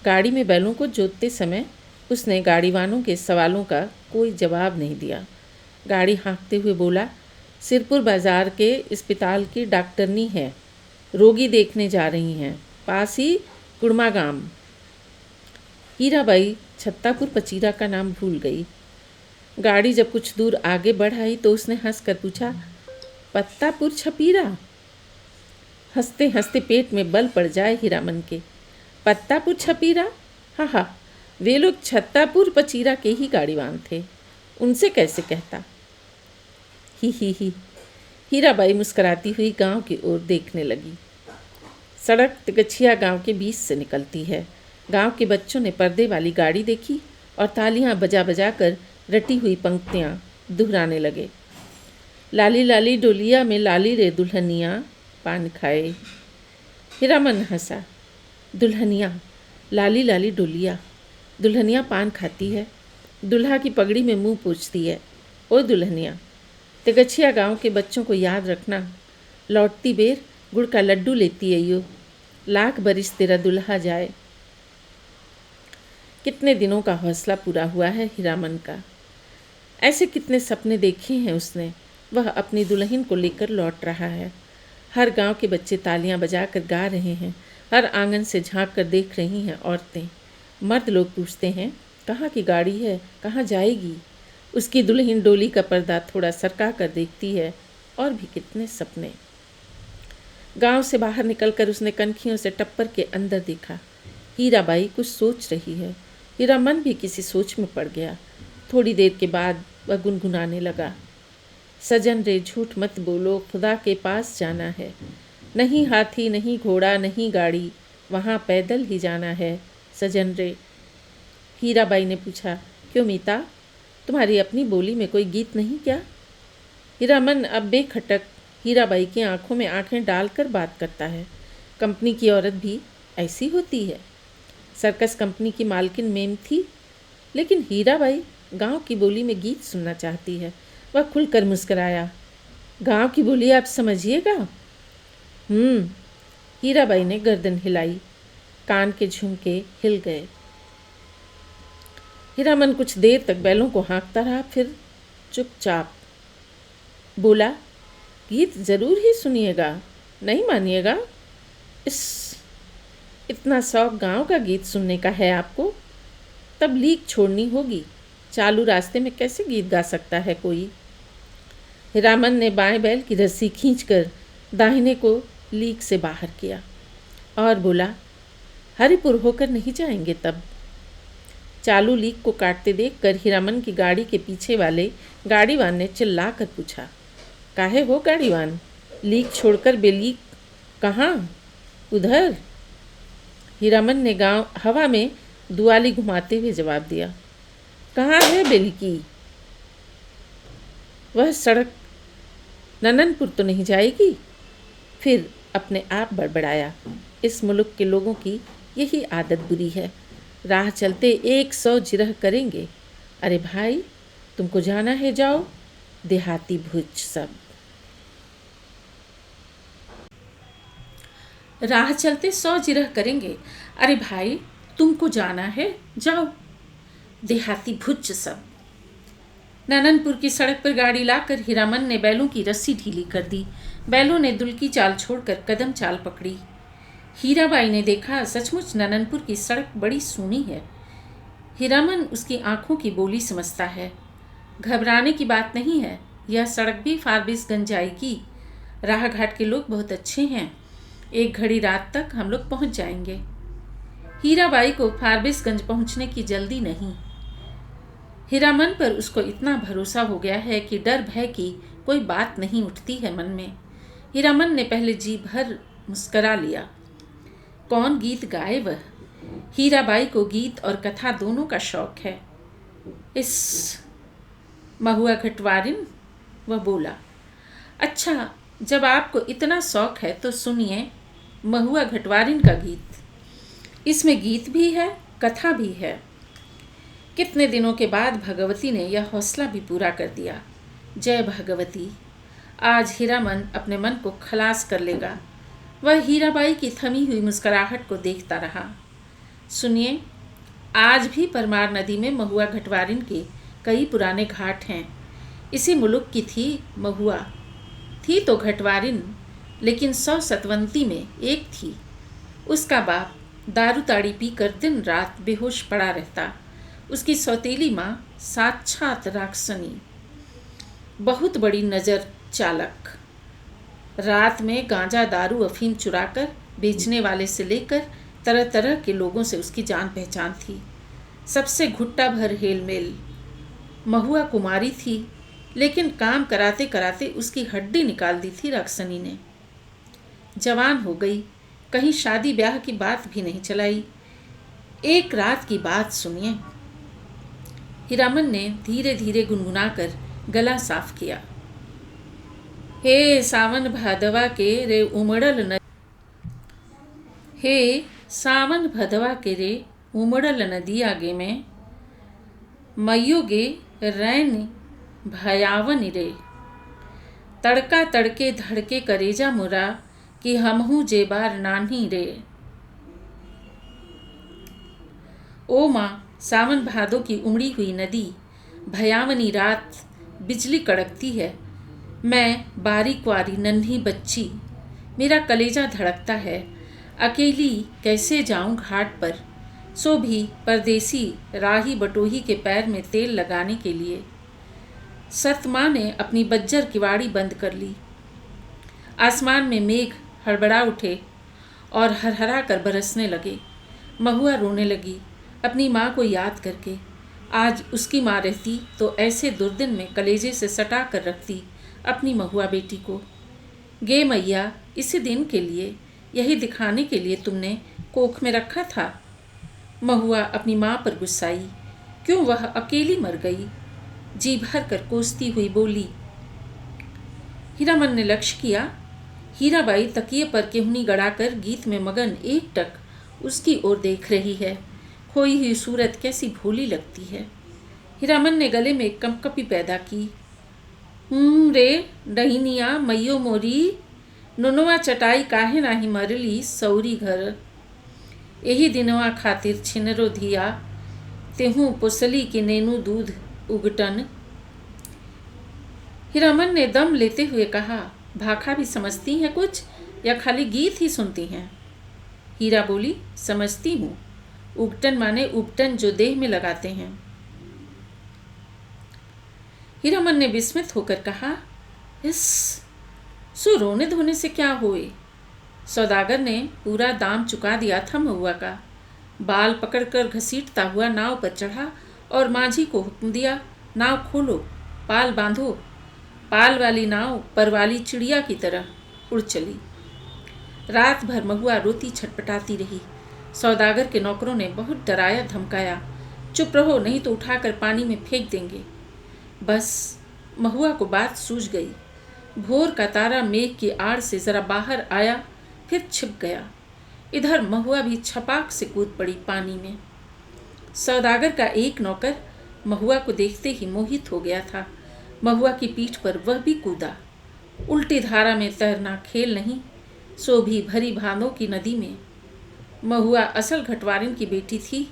गाड़ी में बैलों को जोतते समय उसने गाड़ीवानों के सवालों का कोई जवाब नहीं दिया। गाड़ी हाँकते हुए बोला, सिरपुर बाज़ार के अस्पताल की डॉक्टरनी है, रोगी देखने जा रही हैं, पास ही कुड़मा गांव। हीराबाई छत्तापुर पचीरा का नाम भूल गई। गाड़ी जब कुछ दूर आगे बढ़ आई तो उसने हंसकर पूछा, पत्तापुर छपीरा? हंसते हंसते पेट में बल पड़ जाए हीरामन के। पत्तापुर छपीरा? हाँ हाँ, वे लोग छत्तापुर पचीरा के ही गाड़ीवान थे, उनसे कैसे कहता। ही। हीराबाई मुस्कुराती हुई गांव की ओर देखने लगी। सड़क तिगछिया गांव के बीच से निकलती है। गांव के बच्चों ने पर्दे वाली गाड़ी देखी और तालियां बजा बजा कर रटी हुई पंक्तियां दोहराने लगे। लाली लाली डोलिया में लाली रे दुल्हनिया पान खाए। हीरामन हंसा। दुल्हनिया, लाली लाली डोलिया, दुल्हनिया पान खाती है, दुल्हा की पगड़ी में मुंह पोंछती है। ओ दुल्हनिया, तिगछिया गांव के बच्चों को याद रखना, लौटती बेर गुड़ का लड्डू लेती है यो, लाख बरिस तेरा दुल्हा जाए। कितने दिनों का हौसला पूरा हुआ है हीरामन का। ऐसे कितने सपने देखे हैं उसने। वह अपनी दुल्हन को लेकर लौट रहा है। हर गांव के बच्चे तालियां बजाकर गा रहे हैं, हर आंगन से झांक कर देख रही हैं औरतें। मर्द लोग पूछते हैं, कहाँ की गाड़ी है, कहाँ जाएगी। उसकी दुल्हन डोली का पर्दा थोड़ा सरका कर देखती है। और भी कितने सपने। गांव से बाहर निकलकर उसने कनखियों से टप्पर के अंदर देखा। हीराबाई कुछ सोच रही है। हीरामन भी किसी सोच में पड़ गया। थोड़ी देर के बाद वह गुनगुनाने लगा, सजन रे झूठ मत बोलो, खुदा के पास जाना है, नहीं हाथी नहीं घोड़ा नहीं गाड़ी, वहाँ पैदल ही जाना है सजन रे। हीराबाई ने पूछा, क्यों मीता, तुम्हारी अपनी बोली में कोई गीत नहीं क्या? हीरामन अब बेखटक हीराबाई की आंखों में आंखें डालकर बात करता है। कंपनी की औरत भी ऐसी होती है। सर्कस कंपनी की मालकिन मेम थी, लेकिन हीराबाई गांव की बोली में गीत सुनना चाहती है। वह खुलकर मुस्कराया। गांव की बोली आप समझिएगा? हीराबाई ने गर्दन हिलाई। कान के झुमके हिल गए। हीरामन कुछ देर तक बैलों को हाँकता रहा, फिर चुपचाप बोला, गीत जरूर ही सुनिएगा, नहीं मानिएगा? इतना शौक गांव का गीत सुनने का है आपको? तब लीक छोड़नी होगी। चालू रास्ते में कैसे गीत गा सकता है कोई? हीरामन ने बाएं बैल की रस्सी खींचकर दाहिने को लीक से बाहर किया और बोला, हरिपुर होकर नहीं जाएंगे तब। चालू लीक को काटते देखकर हीरामन की गाड़ी के पीछे वाले गाड़ीवान ने चिल्ला कर पूछा, काहे हो गाड़ीवान, लीक छोड़कर बेलीक कहाँ? उधर। हीरामन ने गांव हवा में दुआली घुमाते हुए जवाब दिया, कहाँ है बेलिकी? वह सड़क नननपुर तो नहीं जाएगी? फिर अपने आप बड़बड़ाया, इस मुल्क के लोगों की यही आदत बुरी है, राह चलते 100 जिरह करेंगे। अरे भाई, तुमको जाना है जाओ, देहाती भुज सब। राह चलते 100 जिरह करेंगे। अरे भाई, तुमको जाना है जाओ, देहाती भुज सब। नननपुर की सड़क पर गाड़ी लाकर हीरामन ने बैलों की रस्सी ढीली कर दी। बैलों ने दुल्की चाल छोड़कर कदम चाल पकड़ी। हीराबाई ने देखा, सचमुच नननपुर की सड़क बड़ी सूनी है। हीरामन उसकी आंखों की बोली समझता है। घबराने की बात नहीं है, यह सड़क भी फारबिसगंज जाएगी। राह घाट के लोग बहुत अच्छे हैं, एक घड़ी रात तक हम लोग पहुंच जाएंगे। हीराबाई को फारबिसगंज पहुंचने की जल्दी नहीं। हीरामन पर उसको इतना भरोसा हो गया है कि डर भय की कोई बात नहीं उठती है मन में। हीरामन ने पहले जी भर मुस्करा लिया। कौन गीत गाए वह? हीराबाई को गीत और कथा दोनों का शौक है। इस महुआ घटवारिन, वह बोला। अच्छा, जब आपको इतना शौक है तो सुनिए महुआ घटवारिन का गीत। इसमें गीत भी है, कथा भी है। कितने दिनों के बाद भगवती ने यह हौसला भी पूरा कर दिया। जय भगवती। आज हीरामन अपने मन को खलास कर लेगा। वह हीराबाई की थमी हुई मुस्कुराहट को देखता रहा। सुनिए, आज भी परमार नदी में महुआ घटवारिन के कई पुराने घाट हैं। इसी मुल्क की थी महुआ, थी तो घटवारिन, लेकिन 100 सतवंती में एक थी। उसका बाप दारू ताड़ी पीकर दिन रात बेहोश पड़ा रहता। उसकी सौतेली माँ साक्षात राक्षसनी, बहुत बड़ी नज़र चालक। रात में गांजा दारू अफीम चुराकर बेचने वाले से लेकर तरह तरह के लोगों से उसकी जान पहचान थी। सबसे घुट्टा भर हेलमेल। महुआ कुमारी थी, लेकिन काम कराते कराते उसकी हड्डी निकाल दी थी राक्षसनी ने। जवान हो गई, कहीं शादी ब्याह की बात भी नहीं चलाई। एक रात की बात सुनिए। हीरामन ने धीरे धीरे गुनगुनाकर गला साफ किया। हे सावन भादवा के रे उमड़ल न हे सावन भदवा के रे उमड़ल नदी आगे में मइयो गे रैन भयावन रे। तड़का तड़के धड़के करेजा मुरा कि हमहू जेबार नान्ही रे। ओ माँ, सावन भादो की उमड़ी हुई नदी, भयावनी रात, बिजली कड़कती है। मैं बारीक वारी नन्ही बच्ची, मेरा कलेजा धड़कता है। अकेली कैसे जाऊं घाट पर, सो भी परदेसी राही बटोही के पैर में तेल लगाने के लिए। सतमाँ ने अपनी बज्जर किवाड़ी बंद कर ली। आसमान में मेघ हड़बड़ा उठे और हरहरा कर बरसने लगे। महुआ रोने लगी अपनी माँ को याद करके। आज उसकी माँ रहती तो ऐसे दुर्दिन में कलेजे से सटा कर रखती अपनी महुआ बेटी को। गे मैया, इसी दिन के लिए, यही दिखाने के लिए तुमने कोख में रखा था। महुआ अपनी माँ पर गुस्साई, क्यों वह अकेली मर गई। जी भर कर कोसती हुई बोली। हीरामन ने लक्ष्य किया। हीराबाई तकिए पर केहनी गड़ाकर गीत में मगन एकटक उसकी ओर देख रही है। खोई हुई सूरत कैसी भोली लगती है। हीरामन ने गले में कंपकपी पैदा की। रे डहिनिया मैयो मोरी, नुनवा चटाई काहे नाही मरली सौरी घर। यही दिनवा खातिर छिनरो धिया, तेहू पोसली के नेनू दूध उगटन। हीरामन ने दम लेते हुए कहा, भाखा भी समझती हैं कुछ या खाली गीत ही सुनती हैं। हीरा बोली, समझती हूँ। उगटन माने उबटन, जो देह में लगाते हैं। हीरामन ने विस्मित होकर कहा, इस सो रोने धोने से क्या हुए। सौदागर ने पूरा दाम चुका दिया था महुआ का। बाल पकड़कर घसीटता हुआ नाव पर चढ़ा और माझी को हुक्म दिया, नाव खोलो, पाल बांधो। पाल वाली नाव पर वाली चिड़िया की तरह उड़ चली। रात भर महुआ रोती छटपटाती रही। सौदागर के नौकरों ने बहुत डराया धमकाया, चुप रहो नहीं तो उठाकर पानी में फेंक देंगे। बस महुआ को बात सूझ गई। भोर का तारा मेघ की आड़ से जरा बाहर आया, फिर छिप गया। इधर महुआ भी छपाक से कूद पड़ी पानी में। सौदागर का एक नौकर महुआ को देखते ही मोहित हो गया था। महुआ की पीठ पर वह भी कूदा। उल्टी धारा में तैरना खेल नहीं, सो भी भरी भांदों की नदी में। महुआ असल घटवारिन की बेटी थी।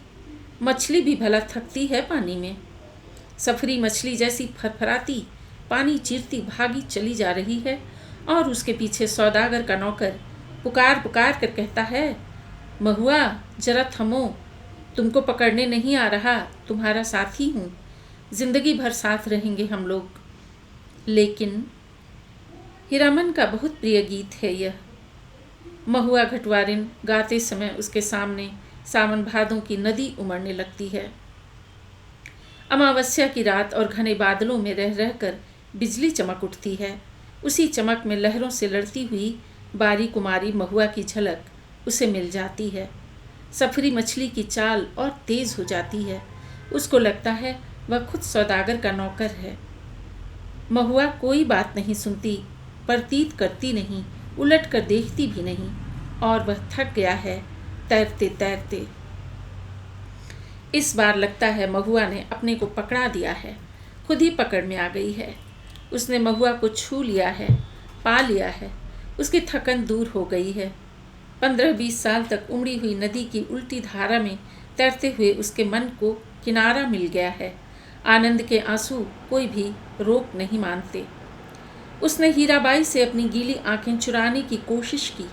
मछली भी भला थकती है पानी में। सफरी मछली जैसी फरफराती पानी चीरती भागी चली जा रही है और उसके पीछे सौदागर का नौकर पुकार पुकार कर कहता है, महुआ जरा थमो, तुमको पकड़ने नहीं आ रहा, तुम्हारा साथी हूँ, जिंदगी भर साथ रहेंगे हम लोग। लेकिन हीरामन का बहुत प्रिय गीत है यह। महुआ घटवारिन गाते समय उसके सामने सावन भादों की नदी उमड़ने लगती है। अमावस्या की रात और घने बादलों में रह रहकर बिजली चमक उठती है। उसी चमक में लहरों से लड़ती हुई बारी कुमारी महुआ की झलक उसे मिल जाती है। सफरी मछली की चाल और तेज हो जाती है। उसको लगता है वह खुद सौदागर का नौकर है। महुआ कोई बात नहीं सुनती, प्रतीत करती नहीं, उलट कर देखती भी नहीं, और वह थक गया है तैरते तैरते। इस बार लगता है महुआ ने अपने को पकड़ा दिया है, खुद ही पकड़ में आ गई है। उसने महुआ को छू लिया है, पा लिया है। उसकी थकन दूर हो गई है। 15-20 साल तक उमड़ी हुई नदी की उल्टी धारा में तैरते हुए उसके मन को किनारा मिल गया है। आनंद के आंसू कोई भी रोक नहीं मानते। उसने हीराबाई से अपनी गीली आंखें चुराने की कोशिश की,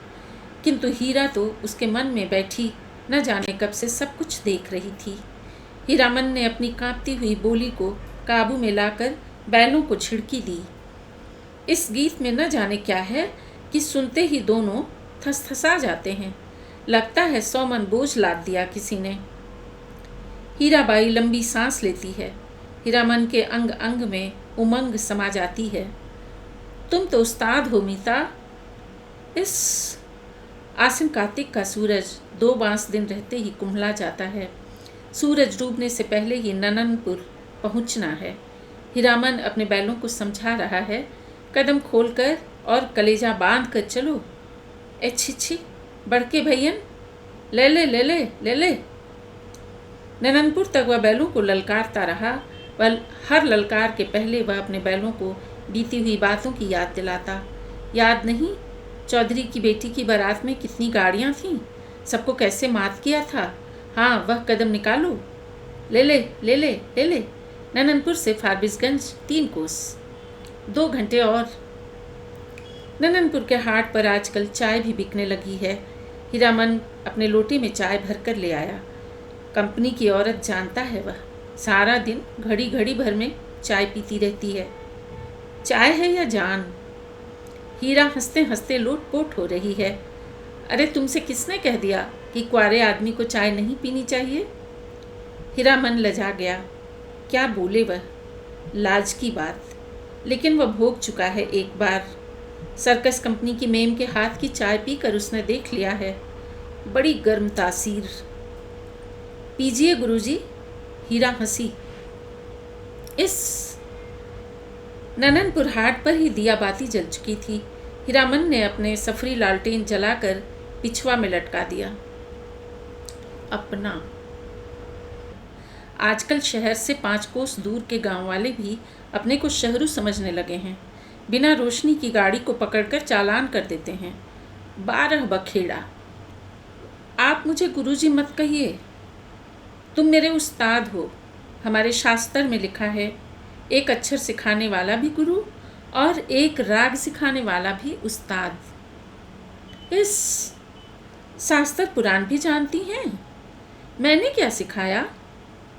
किंतु हीरा तो उसके मन में बैठी न जाने कब से सब कुछ देख रही थी। हीरामन ने अपनी कांपती हुई बोली को काबू में लाकर बैलों को छिड़की दी। इस गीत में न जाने क्या है कि सुनते ही दोनों थसथसा जाते हैं। लगता है 100 मन बोझ लाद दिया किसी ने। हीराबाई लंबी सांस लेती है। हीरामन के अंग अंग में उमंग समा जाती है। तुम तो उस्ताद हो मीता। इस आसिन कार्तिक का सूरज 2 बांस दिन रहते ही कुम्हला जाता है। सूरज डूबने से पहले ही नननपुर पहुंचना है। हीरामन अपने बैलों को समझा रहा है, कदम खोलकर और कलेजा बांध कर चलो। ए छी, बड़के भैयन, ले ले ले ले ले ले। नननपुर तक वह बैलों को ललकारता रहा। वह हर ललकार के पहले वह अपने बैलों को बीती हुई बातों की याद दिलाता। याद नहीं, चौधरी की बेटी की बारात में कितनी गाड़ियाँ थीं, सबको कैसे मात किया था। हाँ, वह कदम निकालो। ले ले ले ले ले ले। नननपुर से फारबिसगंज 3 कोस, 2 घंटे और। नननपुर के हाट पर आजकल चाय भी बिकने लगी है। हीरामन अपने लोटे में चाय भरकर ले आया। कंपनी की औरत जानता है, वह सारा दिन घड़ी घड़ी भर में चाय पीती रहती है। चाय है या जान। हीरा हंसते हंसते लोटपोट हो रही है। अरे तुमसे किसने कह दिया कि कुंवारे आदमी को चाय नहीं पीनी चाहिए। हीरामन लजा गया। क्या बोले वह, लाज की बात। लेकिन वह भोग चुका है एक बार। सर्कस कंपनी की मेम के हाथ की चाय पीकर उसने देख लिया है। बड़ी गर्म तासीर। पीजिए गुरुजी। हीरा हंसी। इस नननपुर हाट पर ही दिया बाती जल चुकी थी। हीरामन ने अपने सफरी लालटेन जलाकर पिछवा में लटका दिया। अपना आजकल शहर से 5 कोस दूर के गांव वाले भी अपने को शहरू समझने लगे हैं। बिना रोशनी की गाड़ी को पकड़कर चालान कर देते हैं। 12 बखेड़ा। आप मुझे गुरुजी मत कहिए, तुम मेरे उस्ताद हो। हमारे शास्त्र में लिखा है, एक अक्षर सिखाने वाला भी गुरु और एक राग सिखाने वाला भी उस्ताद। इस शास्त्र पुराण भी जानती हैं। मैंने क्या सिखाया,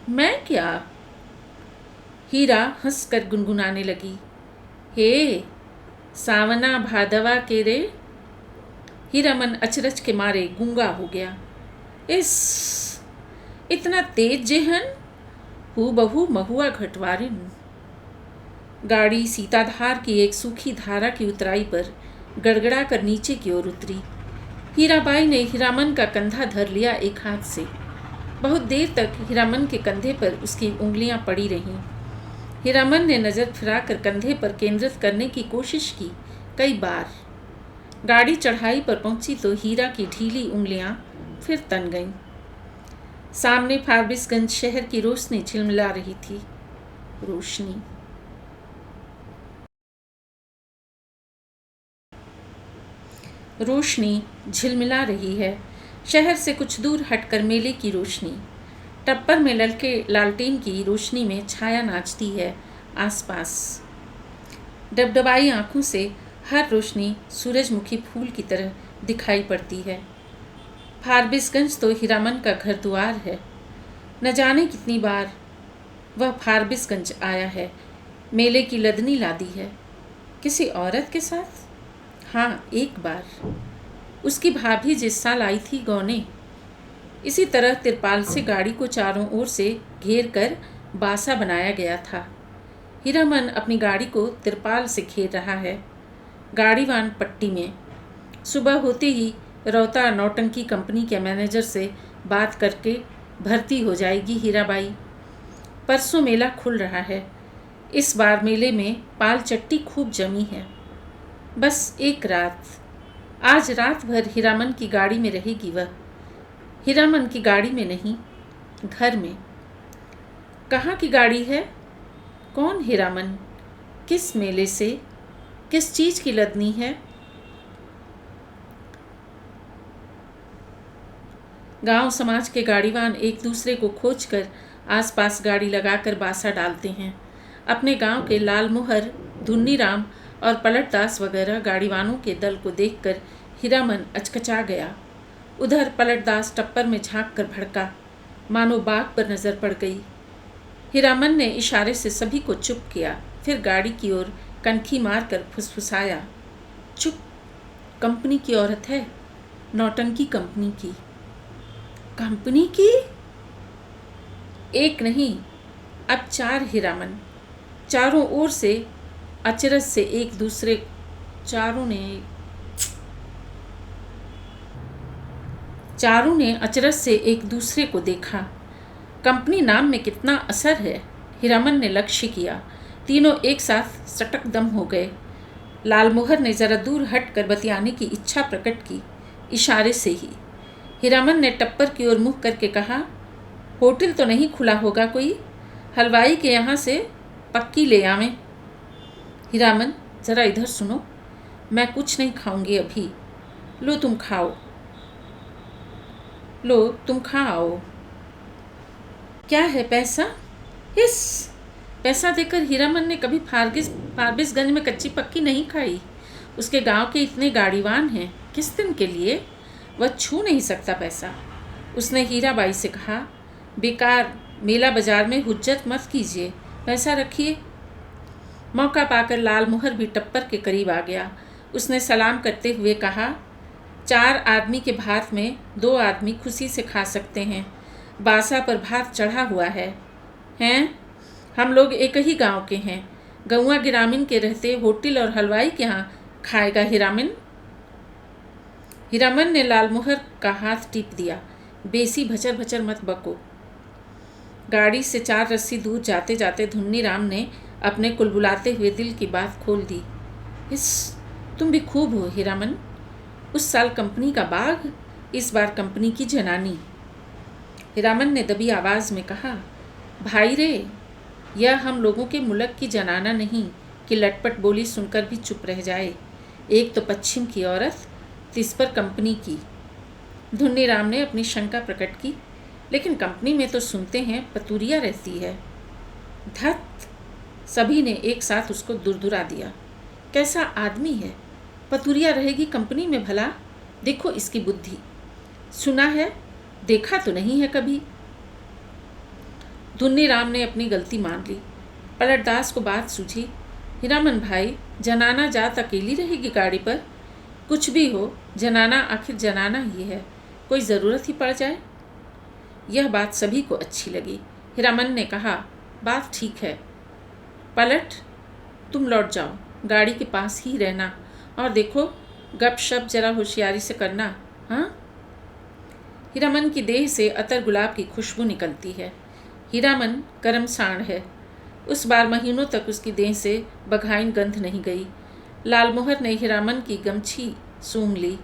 मैं क्या। हीरा हंसकर गुनगुनाने लगी। हे सावना भादवा के रे। हीरामन अचरज के मारे गूंगा हो गया। इस इतना तेज जेहन, हु बहु महुआ घटवारिन। गाड़ी सीताधार की एक सूखी धारा की उतराई पर गड़गड़ा कर नीचे की ओर उतरी। हीराबाई ने हीरामन का कंधा धर लिया एक हाथ से। बहुत देर तक हीरामन के कंधे पर उसकी उंगलियां पड़ी रहीं। हीरामन ने नज़र फिराकर कंधे पर केंद्रित करने की कोशिश की कई बार। गाड़ी चढ़ाई पर पहुंची तो हीरा की ढीली उंगलियां फिर तन गईं। सामने फारबिसगंज शहर की रोशनी झिलमिला रही थी। रोशनी झिलमिला रही है। शहर से कुछ दूर हटकर मेले की रोशनी। टप्पर में ललके लालटेन की रोशनी में छाया नाचती है आसपास। डबडबाई आंखों से हर रोशनी सूरजमुखी फूल की तरह दिखाई पड़ती है। फारबिसगंज तो हीरामन का घर द्वार है। न जाने कितनी बार वह फारबिसगंज आया है। मेले की लदनी लादी है। किसी औरत के साथ? हाँ, एक बार। उसकी भाभी जिस साल आई थी गौने। इसी तरह तिरपाल से गाड़ी को चारों ओर से घेर कर बासा बनाया गया था। हीरामन अपनी गाड़ी को तिरपाल से घेर रहा है। गाड़ीवान पट्टी में। सुबह होते ही रौता नौटंकी कंपनी के मैनेजर से बात करके भर्ती हो जाएगी हीराबाई। परसों मेला खुल रहा है। इस बार मेले में पाल चट्टी खूब जमी है। बस एक रात, आज रात भर हीरामन की गाड़ी में रहेगी वह। हीरामन की गाड़ी में नहीं, घर में। कहाँ की गाड़ी है? कौन हीरामन? किस मेले से? किस चीज़ की लदनी है? गांव समाज के गाड़ीवान एक दूसरे को खोजकर आसपास गाड़ी लगाकर बासा डालते हैं। अपने गांव के लालमोहर, धुन्नीराम और पलटदास वगैरह गाड़ीवानों के दल को देखकर हीरामन अचकचा गया। उधर पलटदास टप्पर में झांक कर भड़का, मानो बाघ पर नजर पड़ गई। हीरामन ने इशारे से सभी को चुप किया, फिर गाड़ी की ओर कनखी मारकर फुसफुसाया, चुप, कंपनी की औरत है, नौटंकी कंपनी की। कंपनी की? एक नहीं, अब 4 हीरामन। चारों ओर से अचरज से एक दूसरे चारों ने अचरज से एक दूसरे को देखा। कंपनी नाम में कितना असर है, हीरामन ने लक्ष्य किया। तीनों एक साथ सटक दम हो गए। लालमोहर ने जरा दूर हटकर बतियाने की इच्छा प्रकट की, इशारे से ही। हीरामन ने टप्पर की ओर मुँह करके कहा, होटल तो नहीं खुला होगा कोई? हलवाई के यहाँ से पक्की ले आवें। हीरामन, जरा इधर सुनो, मैं कुछ नहीं खाऊंगी अभी। लो तुम खाओ, लो तुम खाओ। क्या है पैसा? हिस, पैसा देकर हीरामन ने कभी फारबिसगंज में कच्ची पक्की नहीं खाई। उसके गांव के इतने गाड़ीवान हैं, किस दिन के लिए? वह छू नहीं सकता पैसा। उसने हीराबाई से कहा, बेकार मेला बाजार में हुज्जत मत कीजिए, पैसा रखिए। मौका पाकर लालमोहर भी टप्पर के करीब आ गया। उसने सलाम करते हुए कहा, 4 आदमी के भात में 2 आदमी खुशी से खा सकते हैं। बासा पर भात चढ़ा हुआ है। हैं? हम लोग एक ही गांव के हैं। गौआ गिरामीन के रहते होटल और हलवाई के यहाँ खाएगा हीरामन? हीरामन ने लालमोहर का हाथ टीप दिया, बेसी भचर भचर मत बको। गाड़ी से 4 रस्सी दूर जाते जाते धुन्नीराम ने अपने कुलबुलाते हुए दिल की बात खोल दी। इस, तुम भी खूब हो हीरामन। उस साल कंपनी का बाघ, इस बार कंपनी की जनानी। हीरामन ने दबी आवाज़ में कहा, भाई रे, यह हम लोगों के मुल्क की जनाना नहीं कि लटपट बोली सुनकर भी चुप रह जाए। एक तो पश्चिम की औरत, तिस पर कंपनी की। धुन्नीराम ने अपनी शंका प्रकट की, लेकिन कंपनी में तो सुनते हैं पतुरिया रहती है। धत, सभी ने एक साथ उसको दुरदुरा दिया। कैसा आदमी है, पतुरिया रहेगी कंपनी में भला? देखो इसकी बुद्धि। सुना है, देखा तो नहीं है कभी। धुन्नीराम ने अपनी गलती मान ली। पलटदास को बात सूझी। हीरामन भाई, जनाना जात अकेली रहेगी गाड़ी पर? कुछ भी हो, जनाना आखिर जनाना ही है, कोई ज़रूरत ही पड़ जाए। यह बात सभी को अच्छी लगी। हीरामन ने कहा, बात ठीक है। पलट, तुम लौट जाओ, गाड़ी के पास ही रहना, और देखो गपशप जरा होशियारी से करना, हाँ? हीरामन की देह से अतर गुलाब की खुशबू निकलती है। हीरामन कर्मसाण है। उस बार महीनों तक उसकी देह से बघाइन गंध नहीं गई। लालमोहर ने हीरामन की गमछी सूंघ ली।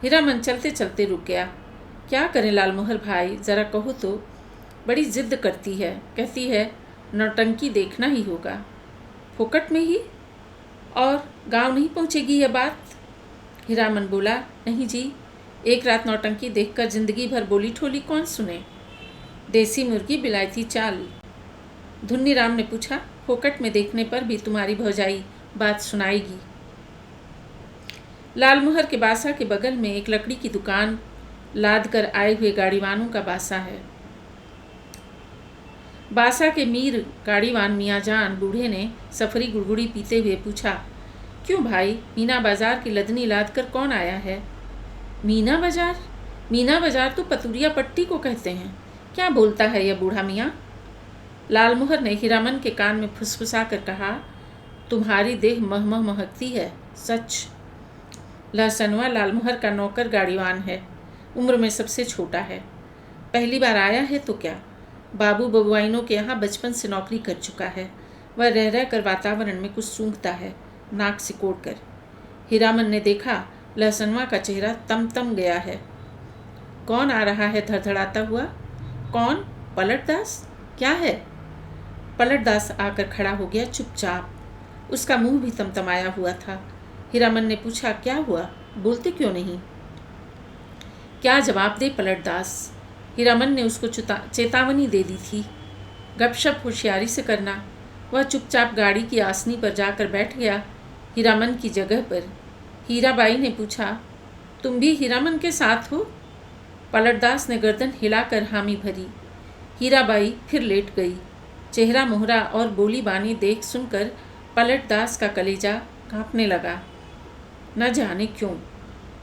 हीरामन चलते चलते रुक गया। क्या करें लालमोहर भाई, ज़रा कहो तो। बड़ी जिद्द करती है, कहती है नौटंकी देखना ही होगा। फोकट में ही? और गांव नहीं पहुंचेगी यह बात? हीरामन बोला, नहीं जी, एक रात नौटंकी देखकर जिंदगी भर बोली ठोली कौन सुने। देसी मुर्गी बिलायती चाल। धुन्नीराम ने पूछा, फोकट में देखने पर भी तुम्हारी भौजाई बात सुनाएगी? लालमोहर के बासा के बगल में एक लकड़ी की दुकान लाद कर आए हुए गाड़ीवानों का बासा है। बासा के मीर गाड़ीवान मियाँजान बूढ़े ने सफरी गुड़गुड़ी पीते हुए पूछा, क्यों भाई, मीना बाजार की लदनी लाद कर कौन आया है? मीना बाजार? मीना बाजार तो पतुरिया पट्टी को कहते हैं। क्या बोलता है यह बूढ़ा मियाँ? लालमोहर ने हीरामन के कान में फुसफुसा कर कहा, तुम्हारी देह महमह महकती है, सच। लहसनवा लालमोहर का नौकर गाड़ीवान है, उम्र में सबसे छोटा है। पहली बार आया है तो क्या, बाबू बबुआइनों के यहाँ बचपन से नौकरी कर चुका है। वह रह रह कर वातावरण में कुछ सूंघता है, नाक सिकोड़ कर। हीरामन ने देखा, लहसनवा का चेहरा तम गया है। कौन आ रहा है धड़धड़ाता हुआ? कौन? पलटदास? क्या है? पलटदास आकर खड़ा हो गया चुपचाप। उसका मुंह भी तमतमाया हुआ था। हीरामन ने पूछा, क्या हुआ, बोलते क्यों नहीं? क्या जवाब दे पलटदास? हीरामन ने उसको चेतावनी दे दी थी। गपशप होशियारी से करना। वह चुपचाप गाड़ी की आसनी पर जाकर बैठ गया, हीरामन की जगह पर। हीराबाई ने पूछा, तुम भी हीरामन के साथ हो? पलटदास ने गर्दन हिलाकर हामी भरी। हीराबाई फिर लेट गई। चेहरा मोहरा और बोली बानी देख सुनकर पलटदास का कलेजा कांपने लगा। न जाने क्यों।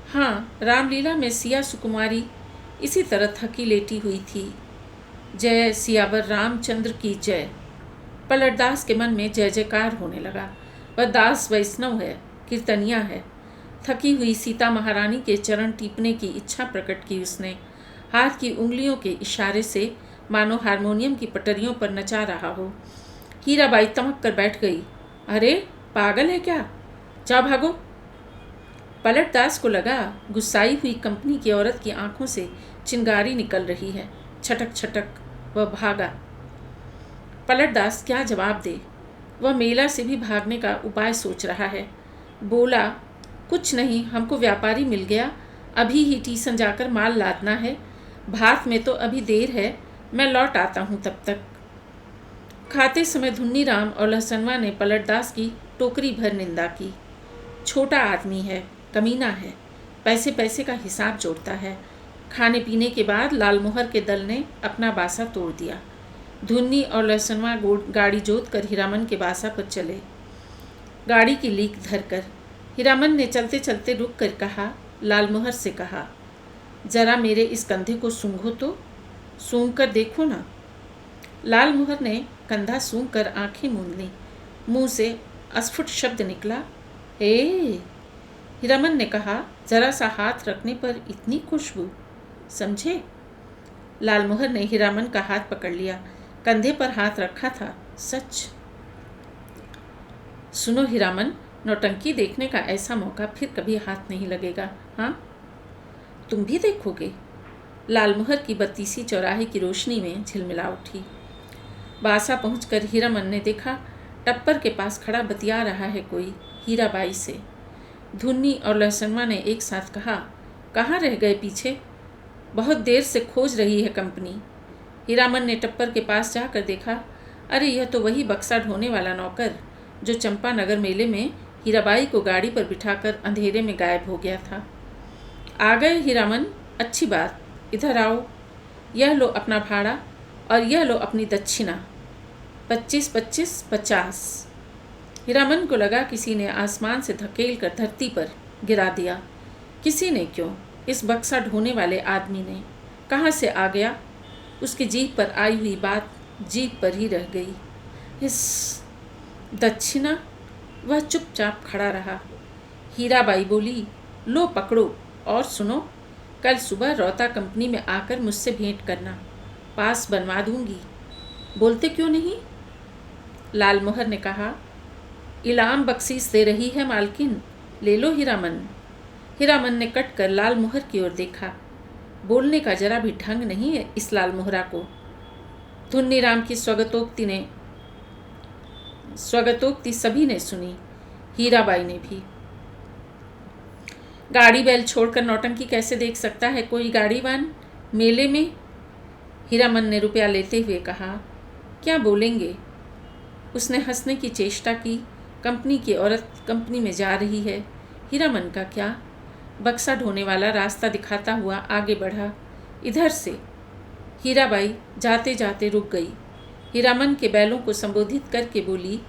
हाँ, रामलीला में सिया सुकुमारी इसी तरह थकी लेटी हुई थी। जय सियावर रामचंद्र की जय। पलटदास के मन में जय जयकार होने लगा। वह दास वैष्णव है, कीर्तनिया है। थकी हुई सीता महारानी के चरण टीपने की इच्छा प्रकट की उसने। हाथ की उंगलियों के इशारे से मानो हारमोनियम की पटरियों पर नचा रहा हो। हीराबाई तमक कर बैठ गई। अरे पागल है क्या? जाओ भागो। पलटदास को लगा गुस्साई हुई कंपनी की औरत की आंखों से चिंगारी निकल रही है। छटक छटक वह भागा। पलटदास क्या जवाब दे? वह मेला से भी भागने का उपाय सोच रहा है। बोला, कुछ नहीं, हमको व्यापारी मिल गया, अभी ही टीसन जाकर माल लादना है। भात में तो अभी देर है, मैं लौट आता हूँ तब तक। खाते समय धुन्नीराम और लहसनवा ने पलटदास की टोकरी भर निंदा की। छोटा आदमी है, कमीना है, पैसे पैसे का हिसाब जोड़ता है। खाने पीने के बाद लालमोहर के दल ने अपना बासा तोड़ दिया। धुन्नी और लहसनवा गाड़ी जोत कर हीरामन के बासा पर चले। गाड़ी की लीक धरकर हीरामन ने चलते चलते रुक कर कहा, लालमोहर से कहा, जरा मेरे इस कंधे को सूंघो तो, सूंघ कर देखो ना। लालमोहर ने कंधा सूंघ कर आंखें मूंद लीं। मुंह से अस्फुट शब्द निकला, हे। हीरामन ने कहा, जरा सा हाथ रखने पर इतनी खुशबू, समझे? लालमोहर ने हीरामन का हाथ पकड़ लिया। कंधे पर हाथ रखा था, सच। सुनो हीरामन, नौटंकी देखने का ऐसा मौका फिर कभी हाथ नहीं लगेगा। हाँ, तुम भी देखोगे? लालमोहर की बत्तीसी चौराहे की रोशनी में झिलमिला उठी। बासा पहुंचकर हीरामन ने देखा, टप्पर के पास खड़ा बतिया रहा है कोई हीराबाई से। धुन्नी और लहसनवा ने एक साथ कहा, कहाँ रह गए पीछे? बहुत देर से खोज रही है कंपनी। हीरामन ने टप्पर के पास जाकर देखा, अरे यह तो वही बक्सा ढोने वाला नौकर जो चंपानगर मेले में हीराबाई को गाड़ी पर बिठाकर अंधेरे में गायब हो गया था। आ गए हीरामन, अच्छी बात, इधर आओ। यह लो अपना भाड़ा और यह लो अपनी दक्षिणा, 25-25 50। हीरामन को लगा किसी ने आसमान से धकेल कर धरती पर गिरा दिया। किसी ने क्यों, इस बक्सा ढोने वाले आदमी ने। कहाँ से आ गया? उसकी जीभ पर आई हुई बात जीभ पर ही रह गई। इस दक्षिणा? वह चुपचाप खड़ा रहा। हीराबाई बोली, लो पकड़ो और सुनो, कल सुबह रौता कंपनी में आकर मुझसे भेंट करना, पास बनवा दूंगी। बोलते क्यों नहीं? लालमोहर ने कहा, इलाम बख्शीश दे रही है मालकिन, ले लो हीरामन। हीरामन ने कट कर लालमोहर की ओर देखा। बोलने का जरा भी ढंग नहीं है इस लालमोहरा को। धुन्नीराम की स्वगतोक्ति सभी ने सुनी, हीराबाई ने भी। गाड़ी बैल छोड़कर नौटंकी कैसे देख सकता है कोई गाड़ीवान मेले में? हीरामन ने रुपया लेते हुए कहा, क्या बोलेंगे? उसने हंसने की चेष्टा की। कंपनी की औरत कंपनी में जा रही है, हीरामन का क्या? बक्सा ढोने वाला रास्ता दिखाता हुआ आगे बढ़ा, इधर से। हीराबाई जाते जाते रुक गई। हीरामन के बैलों को संबोधित करके बोली,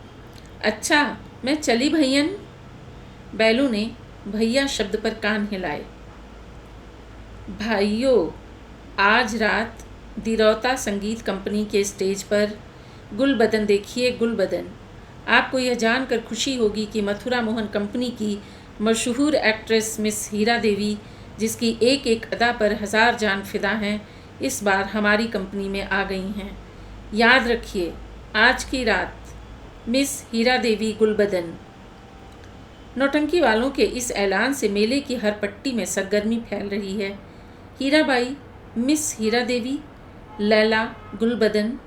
अच्छा मैं चली भैयन। बैलों ने भैया शब्द पर कान हिलाए। भाइयों, आज रात दिरौता संगीत कंपनी के स्टेज पर गुलबदन देखिए, गुलबदन। आपको यह जानकर खुशी होगी कि मथुरा मोहन कंपनी की मशहूर एक्ट्रेस मिस हीरा देवी, जिसकी एक एक अदा पर 1000 जान फिदा हैं, इस बार हमारी कंपनी में आ गई हैं। याद रखिए, आज की रात मिस हीरा देवी गुलबदन। नौटंकी वालों के इस ऐलान से मेले की हर पट्टी में सरगर्मी फैल रही है। हीराबाई मिस हीरा देवी, लैला गुलबदन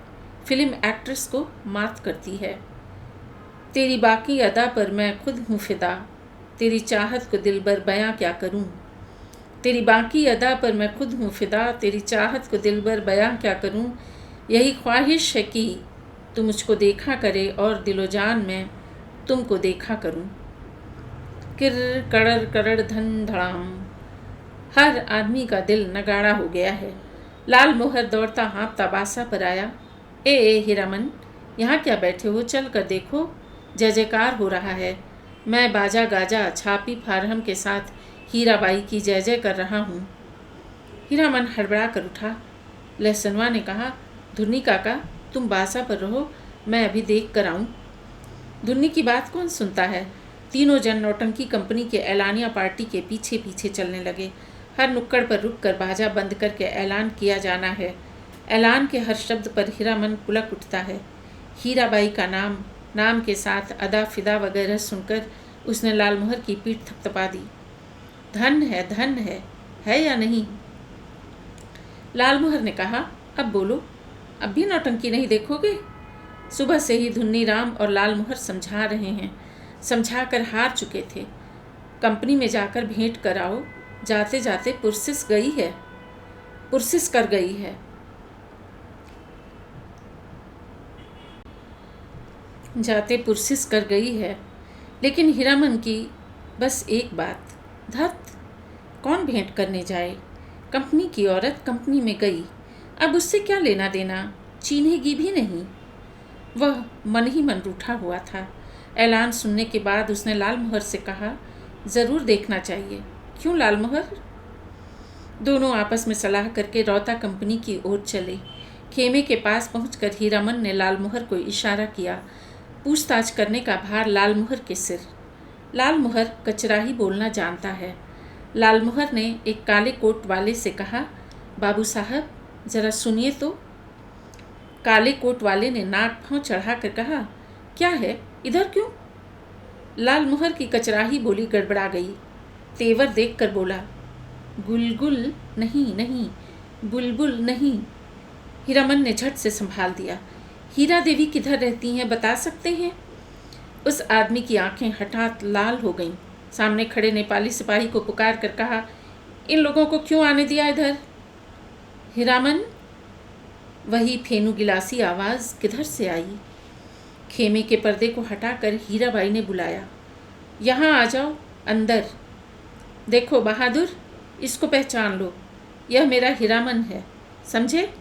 फिल्म एक्ट्रेस को मात करती है। तेरी बाकी अदा पर मैं खुद हूँ फिदा, तेरी चाहत को दिल भर बयां क्या करूँ। तेरी बाकी अदा पर मैं खुद हूँ फिदा, तेरी चाहत को दिल भर बयां क्या करूँ। यही ख्वाहिश है कि तू मुझको देखा करे और दिलो जान में तुमको देखा करूँ। किर कड़र कड़र धन धड़ाम, हर आदमी का दिल नगाड़ा हो गया है। लाल मोहर दौड़ता हाँफता बासा पर आया। ए हीरामन, यहाँ क्या बैठे हो, चल कर देखो, जय जयकार हो रहा है। मैं बाजा गाजा छापी फारहम के साथ हीराबाई की जय जय कर रहा हूँ। हीरामन हड़बड़ा कर उठा। लहसनवा ने कहा, धुन्नी काका तुम बासा पर रहो, मैं अभी देख कर आऊँ। धुन्नी की बात कौन सुनता है। तीनों जन नौटंकी कंपनी के ऐलानिया पार्टी के पीछे पीछे चलने लगे। हर नुक्कड़ पर रुककर बाजा बंद करके ऐलान किया जाना है। ऐलान के हर शब्द पर हीरामन पुलक उठता है। हीराबाई का नाम के साथ अदा फिदा वगैरह सुनकर उसने लालमोहर की पीठ थपथपा दी। धन है या नहीं? लालमोहर ने कहा, अब बोलो, अब भी नौटंकी नहीं देखोगे? सुबह से ही धुन्नी राम और लालमोहर समझा रहे हैं, समझा कर हार चुके थे। कंपनी में जाकर भेंट कराओ, जाते जाते पुरसिस कर गई है। जाते पुरसिस कर गई है। लेकिन हीरामन की बस एक बात, धत कौन भेंट करने जाए। कंपनी की औरत कंपनी में गई, अब उससे क्या लेना देना, चीन्हेगी भी नहीं। वह मन ही मन रूठा हुआ था। ऐलान सुनने के बाद उसने लालमोहर से कहा, ज़रूर देखना चाहिए। क्यों लालमोहर? दोनों आपस में सलाह करके रौता कंपनी की ओर चले। खेमे के पास पहुंचकर हीरामन ने लालमोहर को इशारा किया। पूछताछ करने का भार लालमोहर के सिर। लालमोहर कचराही बोलना जानता है। लालमोहर ने एक काले कोट वाले से कहा, बाबू साहब ज़रा सुनिए तो। काले कोट वाले ने नाक पाँव चढ़ा कर कहा, क्या है, इधर क्यों? लालमोहर की कचराही बोली गड़बड़ा गई। तेवर देख कर बोला, गुलगुल नहीं, बुलबुल नहीं। हीरामन ने झट से संभाल दिया। हीरा देवी किधर रहती हैं, बता सकते हैं? उस आदमी की आंखें हठात लाल हो गईं। सामने खड़े नेपाली सिपाही को पुकार कर कहा, इन लोगों को क्यों आने दिया इधर? हीरामन, वही फेनू गिलासी आवाज़ किधर से आई? खेमे के पर्दे को हटाकर हीराबाई ने बुलाया, यहाँ आ जाओ, अंदर। देखो बहादुर, इसको पहचान लो, यह मेरा हीरामन है, समझे?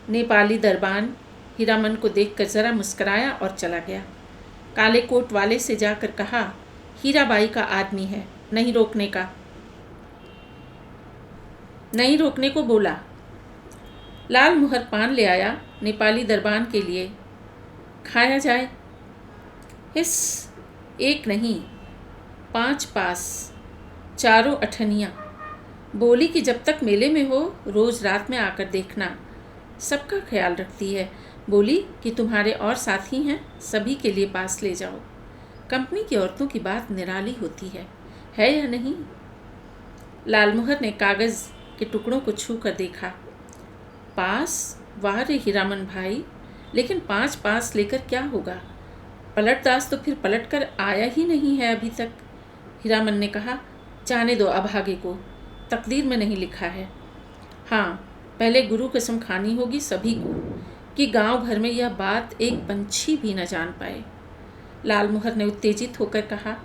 नेपाली दरबान हीरामन को देखकर ज़रा मुस्कराया और चला गया। काले कोट वाले से जाकर कहा, हीराबाई का आदमी है, नहीं रोकने को बोला। लालमोहर पान ले आया नेपाली दरबान के लिए। खाया जाए? हिस, एक नहीं 5 पास, 4 अठनियाँ। बोली कि जब तक मेले में हो रोज़ रात में आकर देखना, सबका ख्याल रखती है। बोली कि तुम्हारे और साथी हैं, सभी के लिए पास ले जाओ। कंपनी की औरतों की बात निराली होती है या नहीं? लालमोहर ने कागज़ के टुकड़ों को छू कर देखा। पास? वाह रे हीरामन भाई, लेकिन 5 पास लेकर क्या होगा? पलटदास तो फिर पलट कर आया ही नहीं है अभी तक। हीरामन ने कहा, जाने दो अभागे को, तकदीर में नहीं लिखा है। हाँ, पहले गुरु कसम खानी होगी सभी को कि गांव भर में यह बात एक पंछी भी न जान पाए। लालमोहर ने उत्तेजित होकर कहा,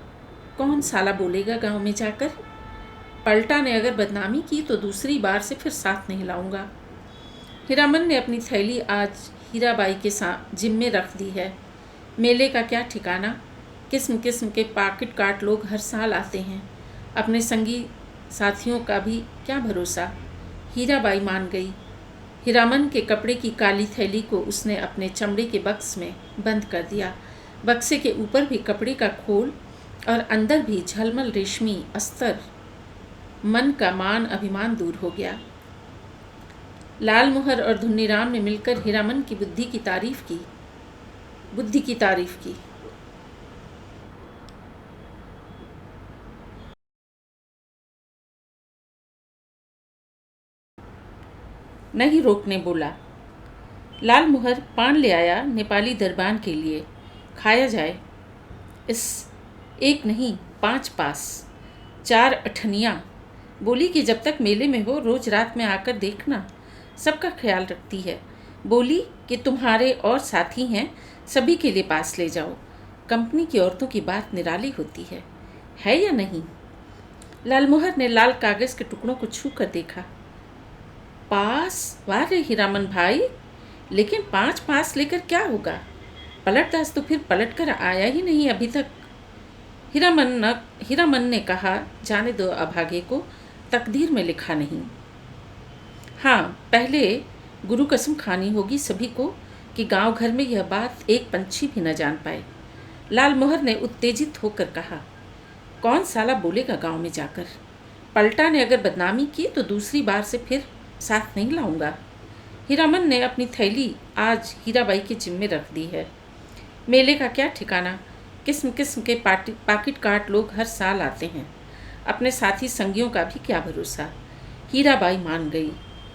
कौन साला बोलेगा गांव में जाकर? पलटा ने अगर बदनामी की तो दूसरी बार से फिर साथ नहीं लाऊंगा। हीरामन ने अपनी थैली आज हीराबाई के जिम्मे रख दी है। मेले का क्या ठिकाना, किस्म किस्म के पाकिट काट लोग हर साल आते हैं। अपने संगी साथियों का भी क्या भरोसा। हीराबाई मान गई। हीरामन के कपड़े की काली थैली को उसने अपने चमड़े के बक्स में बंद कर दिया। बक्से के ऊपर भी कपड़े का खोल और अंदर भी झलमल रेशमी अस्तर। मन का मान अभिमान दूर हो गया। लालमोहर और धुन्नीराम ने मिलकर हीरामन की बुद्धि की तारीफ की। नहीं रोकने बोला। लालमोहर पान ले आया नेपाली दरबान के लिए। खाया जाए? इस एक नहीं 5 पास, 4 अठनियाँ। बोली कि जब तक मेले में हो रोज रात में आकर देखना, सबका ख्याल रखती है। बोली कि तुम्हारे और साथी हैं, सभी के लिए पास ले जाओ। कंपनी की औरतों की बात निराली होती है या नहीं? लालमोहर ने लाल कागज के टुकड़ों को छू कर देखा। पास? वाह रे हीरामन भाई, लेकिन 5 पास लेकर क्या होगा? पलटदास तो फिर पलट कर आया ही नहीं अभी तक। हीरामन ने कहा, जाने दो अभागे को, तकदीर में लिखा नहीं। हाँ, पहले गुरु कसम खानी होगी सभी को कि गांव घर में यह बात एक पंछी भी न जान पाए। लालमोहर ने उत्तेजित होकर कहा, कौन साला बोलेगा गांव में जाकर? पलटा ने अगर बदनामी की तो दूसरी बार से फिर साथ नहीं लाऊंगा। हीरामन ने अपनी थैली आज हीराबाई के जिम्मे रख दी है। मेले का क्या ठिकाना, किस्म किस्म के पाकिट काट लोग हर साल आते हैं। अपने साथी संगियों का भी क्या भरोसा। हीराबाई मान गई।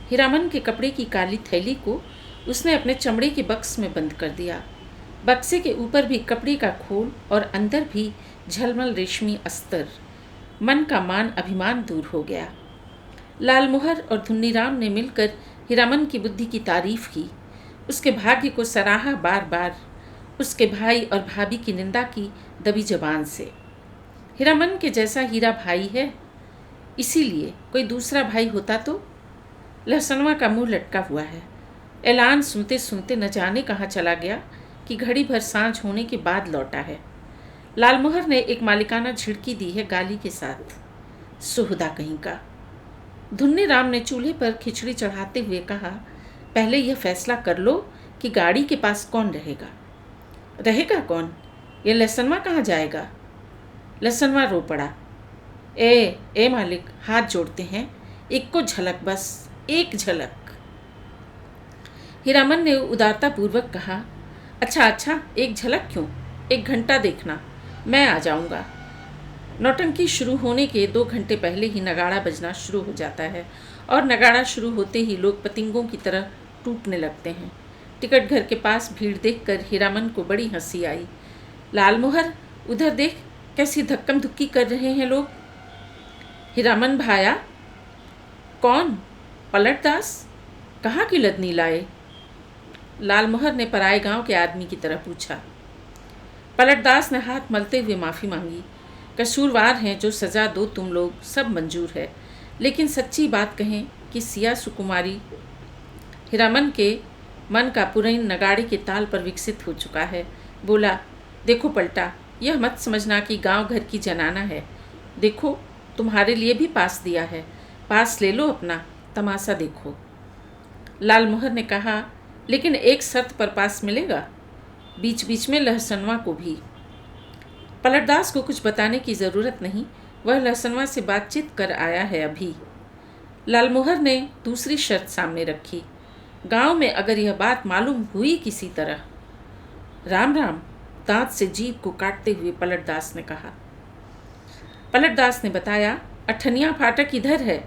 हीरामन के कपड़े की काली थैली को उसने अपने चमड़े के बक्स में बंद कर दिया। बक्से के ऊपर भी कपड़े का खोल और अंदर भी झलमल रेशमी अस्तर। मन का मान अभिमान दूर हो गया। लालमोहर और धुन्नीराम ने मिलकर हीरामन की बुद्धि की तारीफ की, उसके भाग्य को सराहा बार बार, उसके भाई और भाभी की निंदा की दबी जबान से। हीरामन के जैसा हीरा भाई है, इसीलिए कोई दूसरा भाई होता तो? लहसनवा का मुंह लटका हुआ है। ऐलान सुनते सुनते न जाने कहाँ चला गया कि घड़ी भर सांझ होने के बाद लौटा है। लालमोहर ने एक मालिकाना झिड़की दी है गाली के साथ। सुहदा कहीं का। धुन्नीराम ने चूल्हे पर खिचड़ी चढ़ाते हुए कहा, पहले यह फैसला कर लो कि गाड़ी के पास कौन रहेगा। रहेगा कौन? ये लहसनवा कहाँ जाएगा? लहसनवा रो पड़ा। ए मालिक, हाथ जोड़ते हैं, एक को झलक, बस एक झलक। हीरामन ने उदारतापूर्वक कहा, अच्छा, एक झलक क्यों, 1 घंटा देखना, मैं आ जाऊंगा। नौटंकी शुरू होने के 2 घंटे पहले ही नगाड़ा बजना शुरू हो जाता है और नगाड़ा शुरू होते ही लोग पतंगों की तरह टूटने लगते हैं। टिकट घर के पास भीड़ देखकर हीरामन को बड़ी हंसी आई। लालमोहर, उधर देख, कैसी धक्कम धुक्की कर रहे हैं लोग। हीरामन भाया। कौन? पलटदास? कहाँ की लदनी लाए? लालमोहर ने पराए गांव के आदमी की तरह पूछा। पलटदास ने हाथ मलते हुए माफ़ी मांगी। कसूरवार हैं, जो सज़ा दो तुम लोग, सब मंजूर है, लेकिन सच्ची बात कहें कि सिया सुकुमारी। हीरामन के मन का पुरैन नगाड़े के ताल पर विकसित हो चुका है। बोला, देखो पलटा, यह मत समझना कि गांव घर की जनाना है। देखो, तुम्हारे लिए भी पास दिया है, पास ले लो अपना, तमाशा देखो। लालमोहर ने कहा, लेकिन एक शर्त पर पास मिलेगा, बीच बीच में लहसनवा को भी। पलटदास को कुछ बताने की ज़रूरत नहीं, वह लहसनवा से बातचीत कर आया है अभी। लालमोहर ने दूसरी शर्त सामने रखी, गांव में अगर यह बात मालूम हुई किसी तरह। राम राम, दांत से जीभ को काटते हुए पलटदास ने कहा। पलटदास ने बताया, अठनिया फाटक इधर है।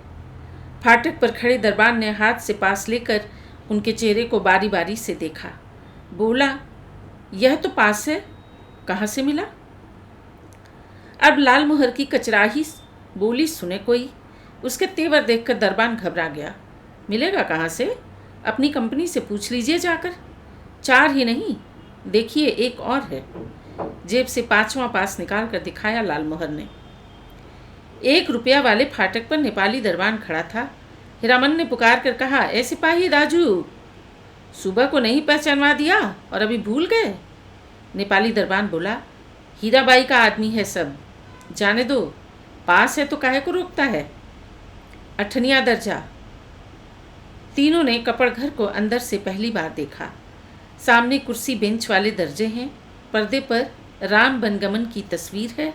फाटक पर खड़े दरबान ने हाथ से पास लेकर उनके चेहरे को बारी बारी से देखा। बोला, यह तो पास है, कहाँ से मिला? अब लालमोहर की कचराही बोली सुने कोई। उसके तेवर देखकर दरबान घबरा गया। मिलेगा कहाँ से? अपनी कंपनी से पूछ लीजिए जाकर। 4 ही नहीं, देखिए एक और है। जेब से 5वां पास निकाल कर दिखाया लालमोहर ने। 1 रुपया वाले फाटक पर नेपाली दरबान खड़ा था। हीरामन ने पुकार कर कहा, ए सिपाही राजू, सुबह को नहीं पहचानवा दिया और अभी भूल गए? नेपाली दरबान बोला, हीराबाई का आदमी है सब, जाने दो, पास है तो काहे को रोकता है। अठनिया दर्जा। तीनों ने कपड़ घर को अंदर से पहली बार देखा। सामने कुर्सी बेंच वाले दर्जे हैं, पर्दे पर राम बनगमन की तस्वीर है।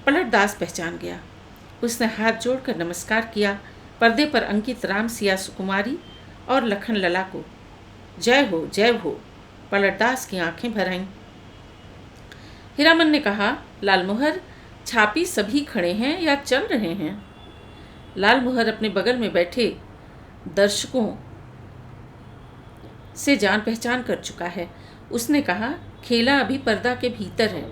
पलटदास पहचान गया। उसने हाथ जोड़कर नमस्कार किया पर्दे पर अंकित राम सिया सुकुमारी और लखन लला को। जय हो, जय हो। पलटदास की आंखें भर आईं। हीरामन ने कहा, लालमोहर, छापी सभी खड़े हैं या चल रहे हैं? लालमोहर अपने बगल में बैठे दर्शकों से जान पहचान कर चुका है। उसने कहा, खेला अभी पर्दा के भीतर है,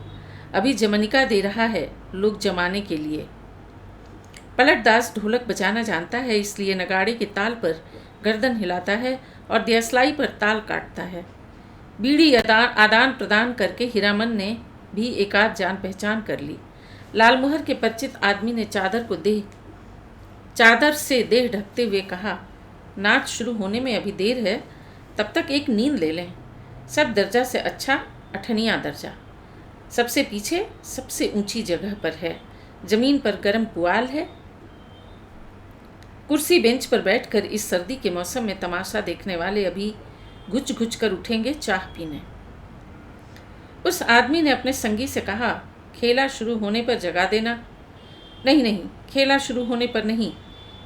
अभी जमनिका दे रहा है लोग जमाने के लिए। पलटदास ढोलक बजाना जानता है, इसलिए नगाड़े के ताल पर गर्दन हिलाता है और दियसलाई पर ताल काटता है। बीड़ी आदान प्रदान करके हीरामन ने भी एकाध जान पहचान कर ली। लालमोहर के परिचित आदमी ने चादर से देह ढकते हुए कहा, नाच शुरू होने में अभी देर है, तब तक एक नींद ले लें। सब दर्जा से अच्छा 8वां दर्जा सबसे पीछे सबसे ऊंची जगह पर है। जमीन पर गर्म पुआल है। कुर्सी बेंच पर बैठकर इस सर्दी के मौसम में तमाशा देखने वाले अभी घुच घुच कर उठेंगे चाह पीने। उस आदमी ने अपने संगी से कहा, खेला शुरू होने पर जगा देना। नहीं, खेला शुरू होने पर नहीं,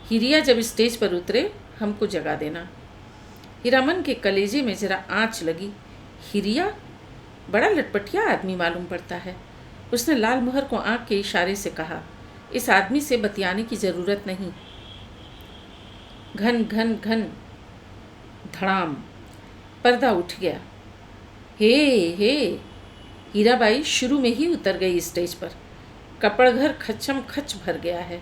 हिरिया जब स्टेज पर उतरे हमको जगा देना। हीरामन के कलेजे में जरा आंच लगी। हिरिया बड़ा लटपटिया आदमी मालूम पड़ता है। उसने लालमोहर को आंख के इशारे से कहा, इस आदमी से बतियाने की जरूरत नहीं। घन घन घन धड़ाम पर्दा उठ गया। हे हीराबाई शुरू में ही उतर गई स्टेज पर। कपड़घर खच्चम खच भर गया है।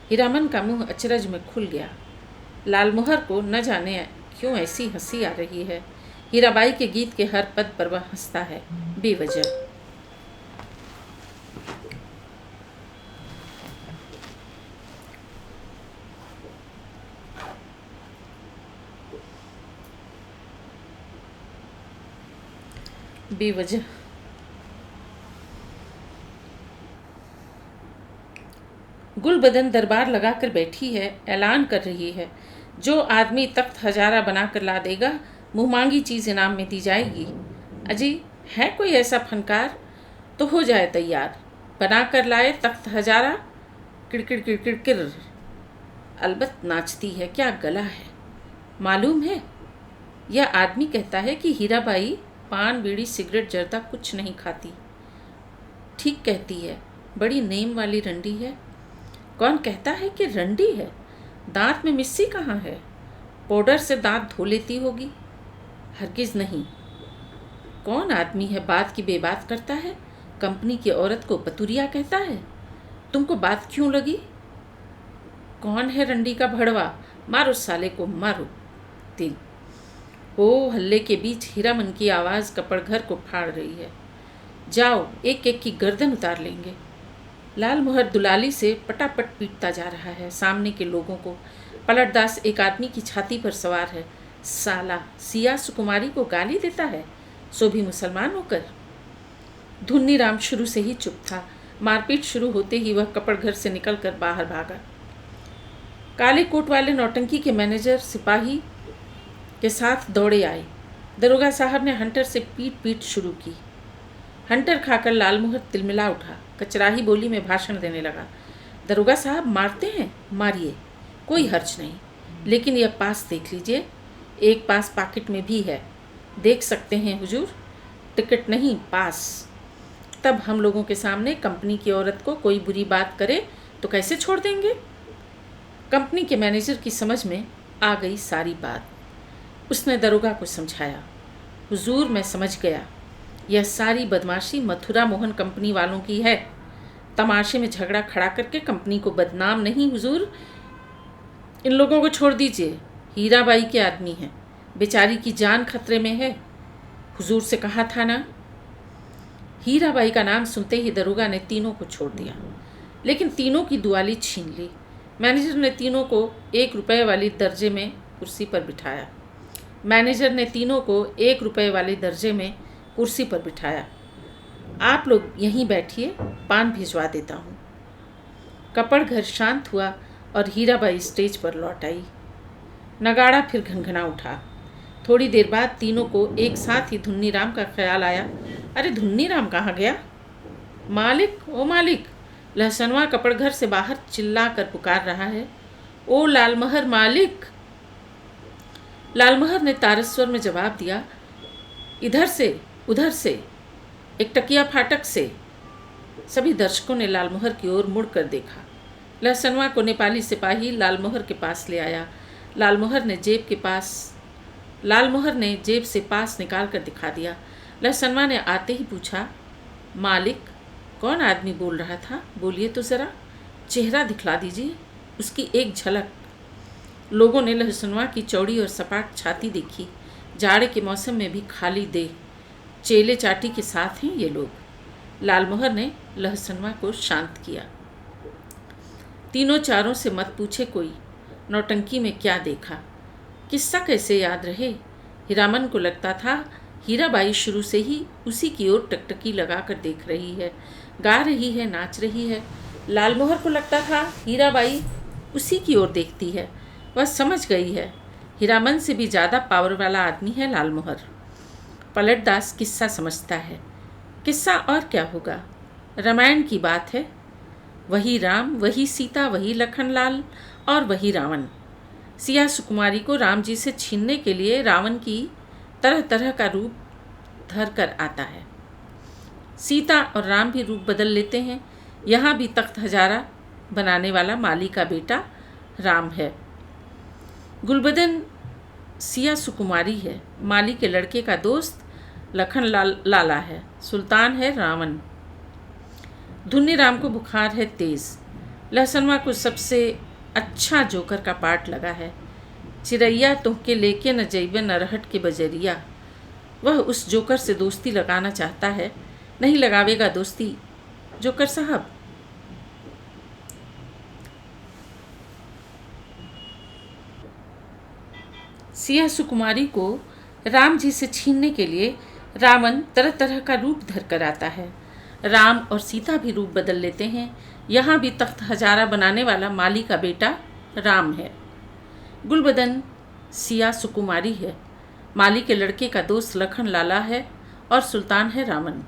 हीरामन का मुंह अचरज में खुल गया। लालमोहर को न जाने क्यों ऐसी हंसी आ रही है। हीराबाई के गीत के हर पद पर वह हंसता है बेवजह। गुलबदन दरबार लगाकर बैठी है, ऐलान कर रही है, जो आदमी तख्त हजारा बनाकर ला देगा, मुँह मांगी चीज़ इनाम में दी जाएगी। अजी है कोई ऐसा फनकार तो हो जाए तैयार, बनाकर लाए तख्त हजारा। किड़किड़ किड़किड़ किर। अलबत्त नाचती है, क्या गला है मालूम है। यह आदमी कहता है कि हीराबाई पान बीड़ी सिगरेट जर्दा कुछ नहीं खाती। ठीक कहती है, बड़ी नेम वाली रंडी है। कौन कहता है कि रंडी है? दांत में मिस्सी कहाँ है? पाउडर से दांत धो लेती होगी। हरगिज नहीं। कौन आदमी है बात की बेबात करता है? कंपनी की औरत को बतुरिया कहता है। तुमको बात क्यों लगी? कौन है रंडी का भड़वा? मारो साले को, मारो। तिल ओ हल्ले के बीच हीरामन की आवाज़ कपड़घर को फाड़ रही है। जाओ, एक एक की गर्दन उतार लेंगे। लालमोहर दुलाली से पटापट पीटता जा रहा है सामने के लोगों को। पलटदास एक आदमी की छाती पर सवार है। साला सिया सुकुमारी को गाली देता है, सो भी मुसलमान होकर। धुन्नी राम शुरू से ही चुप था। मारपीट शुरू होते ही वह कपड़घर से निकलकर बाहर भागा। काले कोट वाले नौटंकी के मैनेजर सिपाही के साथ दौड़े आए। दरोगा साहब ने हंटर से पीट शुरू की। हंटर खाकर लालमोहर तिलमिला उठा। कचराही बोली में भाषण देने लगा। दरोगा साहब मारते हैं, मारिए, कोई हर्ज नहीं, लेकिन यह पास देख लीजिए, एक पास पॉकेट में भी है, देख सकते हैं हुजूर। टिकट नहीं, पास। तब हम लोगों के सामने कंपनी की औरत को कोई बुरी बात करे तो कैसे छोड़ देंगे? कंपनी के मैनेजर की समझ में आ गई सारी बात। उसने दरोगा को समझाया, हुजूर मैं समझ गया, यह सारी बदमाशी मथुरा मोहन कंपनी वालों की है। तमाशे में झगड़ा खड़ा करके कंपनी को बदनाम नहीं हुजूर। इन लोगों को छोड़ दीजिए, हीराबाई के आदमी हैं, बेचारी की जान खतरे में है, हुजूर से कहा था ना। हीराबाई का नाम सुनते ही दरोगा ने तीनों को छोड़ दिया, लेकिन तीनों की दुआली छीन ली। मैनेजर ने तीनों को 1 रुपये वाली दर्जे में कुर्सी पर बिठाया। आप लोग यहीं बैठिए, पान भिजवा देता हूँ। कपड़घर शांत हुआ और हीराबाई स्टेज पर लौट आई। नगाड़ा फिर घनघना उठा। थोड़ी देर बाद तीनों को एक साथ ही धुन्नी राम का ख्याल आया। अरे धुन्नी राम कहाँ गया? मालिक, ओ मालिक! लहसनवा कपड़घर से बाहर चिल्ला कर पुकार रहा है। ओ लालमोहर मालिक! लालमोहर ने तारस्वर में जवाब दिया, इधर से, उधर से, एक टकिया फाटक से। सभी दर्शकों ने लालमोहर की ओर मुड़कर देखा। लहसनवा को नेपाली सिपाही लालमोहर के पास ले आया। लालमोहर ने जेब से पास निकाल कर दिखा दिया। लहसनवा ने आते ही पूछा, मालिक, कौन आदमी बोल रहा था? बोलिए तो ज़रा, चेहरा दिखला दीजिए। उसकी एक झलक। लोगों ने लहसनवा की चौड़ी और सपाट छाती देखी। जाड़े के मौसम में भी खाली देह, चेले चाटी के साथ हैं ये लोग। लालमोहर ने लहसनवा को शांत किया। तीनों चारों से मत पूछे कोई, नौटंकी में क्या देखा, किस्सा कैसे याद रहे। हीरामन को लगता था हीराबाई शुरू से ही उसी की ओर टकटकी लगाकर देख रही है, गा रही है, नाच रही है। लालमोहर को लगता था हीराबाई उसी की ओर देखती है। वह समझ गई है, हीरामन से भी ज़्यादा पावर वाला आदमी है लालमोहर। पलटदास किस्सा समझता है। किस्सा और क्या होगा, रामायण की बात है। वही राम, वही सीता, वही लखनलाल और वही रावण। सिया सुकुमारी को राम जी से छीनने के लिए रावण की तरह तरह का रूप धर कर आता है। सीता और राम भी रूप बदल लेते हैं। यहाँ भी तख्त हजारा बनाने वाला माली का बेटा राम है। गुलबदन सिया सुकुमारी है। माली के लड़के का दोस्त लाला है। सुल्तान है रावण। धुन्नी राम को बुखार है तेज। लहसनवा को सबसे अच्छा जोकर का पार्ट लगा है। चिरैया तुहके लेके न जइबे नरहट के बजरिया। वह उस जोकर से दोस्ती लगाना चाहता है। नहीं लगावेगा दोस्ती जोकर साहब। सिया सुकुमारी को राम जी से छीनने के लिए रावण तरह तरह का रूप धर कर आता है। राम और सीता भी रूप बदल लेते हैं। यहाँ भी तख्त हजारा बनाने वाला माली का बेटा राम है। गुलबदन सिया सुकुमारी है। माली के लड़के का दोस्त लखन लाला है और सुल्तान है रावण।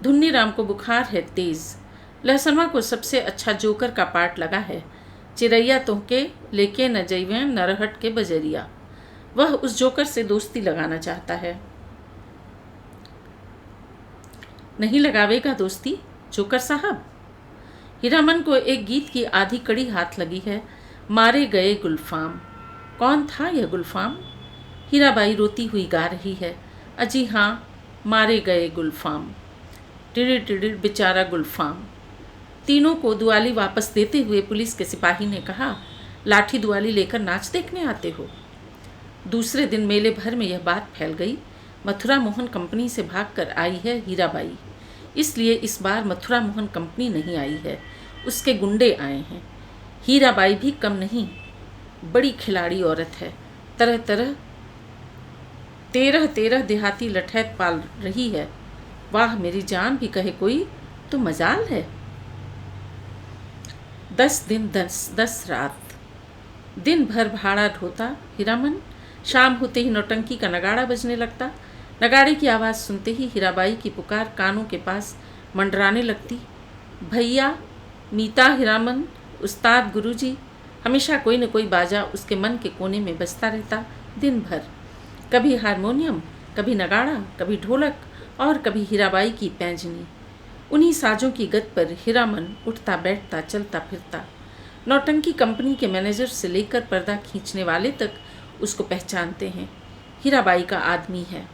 धुन्नी राम को बुखार है तेज। लहसनवा को सबसे अच्छा जोकर का पार्ट लगा है। चिरैया तुहके लेके न जइवे नरहट के बजरिया। वह उस जोकर से दोस्ती लगाना चाहता है। नहीं लगावेगा दोस्ती जोकर साहब। हीरामन को एक गीत की आधी कड़ी हाथ लगी है। मारे गए गुलफाम। कौन था यह गुलफाम? हीराबाई रोती हुई गा रही है। अजी हाँ, मारे गए गुलफाम। टिडिर टिडिर बेचारा गुलफाम। तीनों को दुआली वापस देते हुए पुलिस के सिपाही ने कहा, लाठी दुआली लेकर नाच देखने आते हो? दूसरे दिन मेले भर में यह बात फैल गई। मथुरा मोहन कंपनी से भागकर आई है हीराबाई, इसलिए इस बार मथुरा मोहन कंपनी नहीं आई है, उसके गुंडे आए हैं। हीराबाई भी कम नहीं, बड़ी खिलाड़ी औरत है। तरह तरह 13 देहाती लठैत पाल रही है। वाह मेरी जान भी कहे कोई तो मजाल है। 10 दिन 10 रात, दिन भर भाड़ा ढोता हीरामन। शाम होते ही नौटंकी का नगाड़ा बजने लगता। नगाड़े की आवाज़ सुनते ही हीराबाई की पुकार कानों के पास मंडराने लगती। भैया, मीता, हीरामन, उस्ताद, गुरुजी। हमेशा कोई न कोई बाजा उसके मन के कोने में बजता रहता दिन भर। कभी हारमोनियम, कभी नगाड़ा, कभी ढोलक और कभी हीराबाई की पैंजनी। उन्हीं साजों की गत पर हीरामन उठता बैठता, चलता फिरता। नौटंकी कंपनी के मैनेजर से लेकर पर्दा खींचने वाले तक उसको पहचानते हैं। हीराबाई का आदमी है।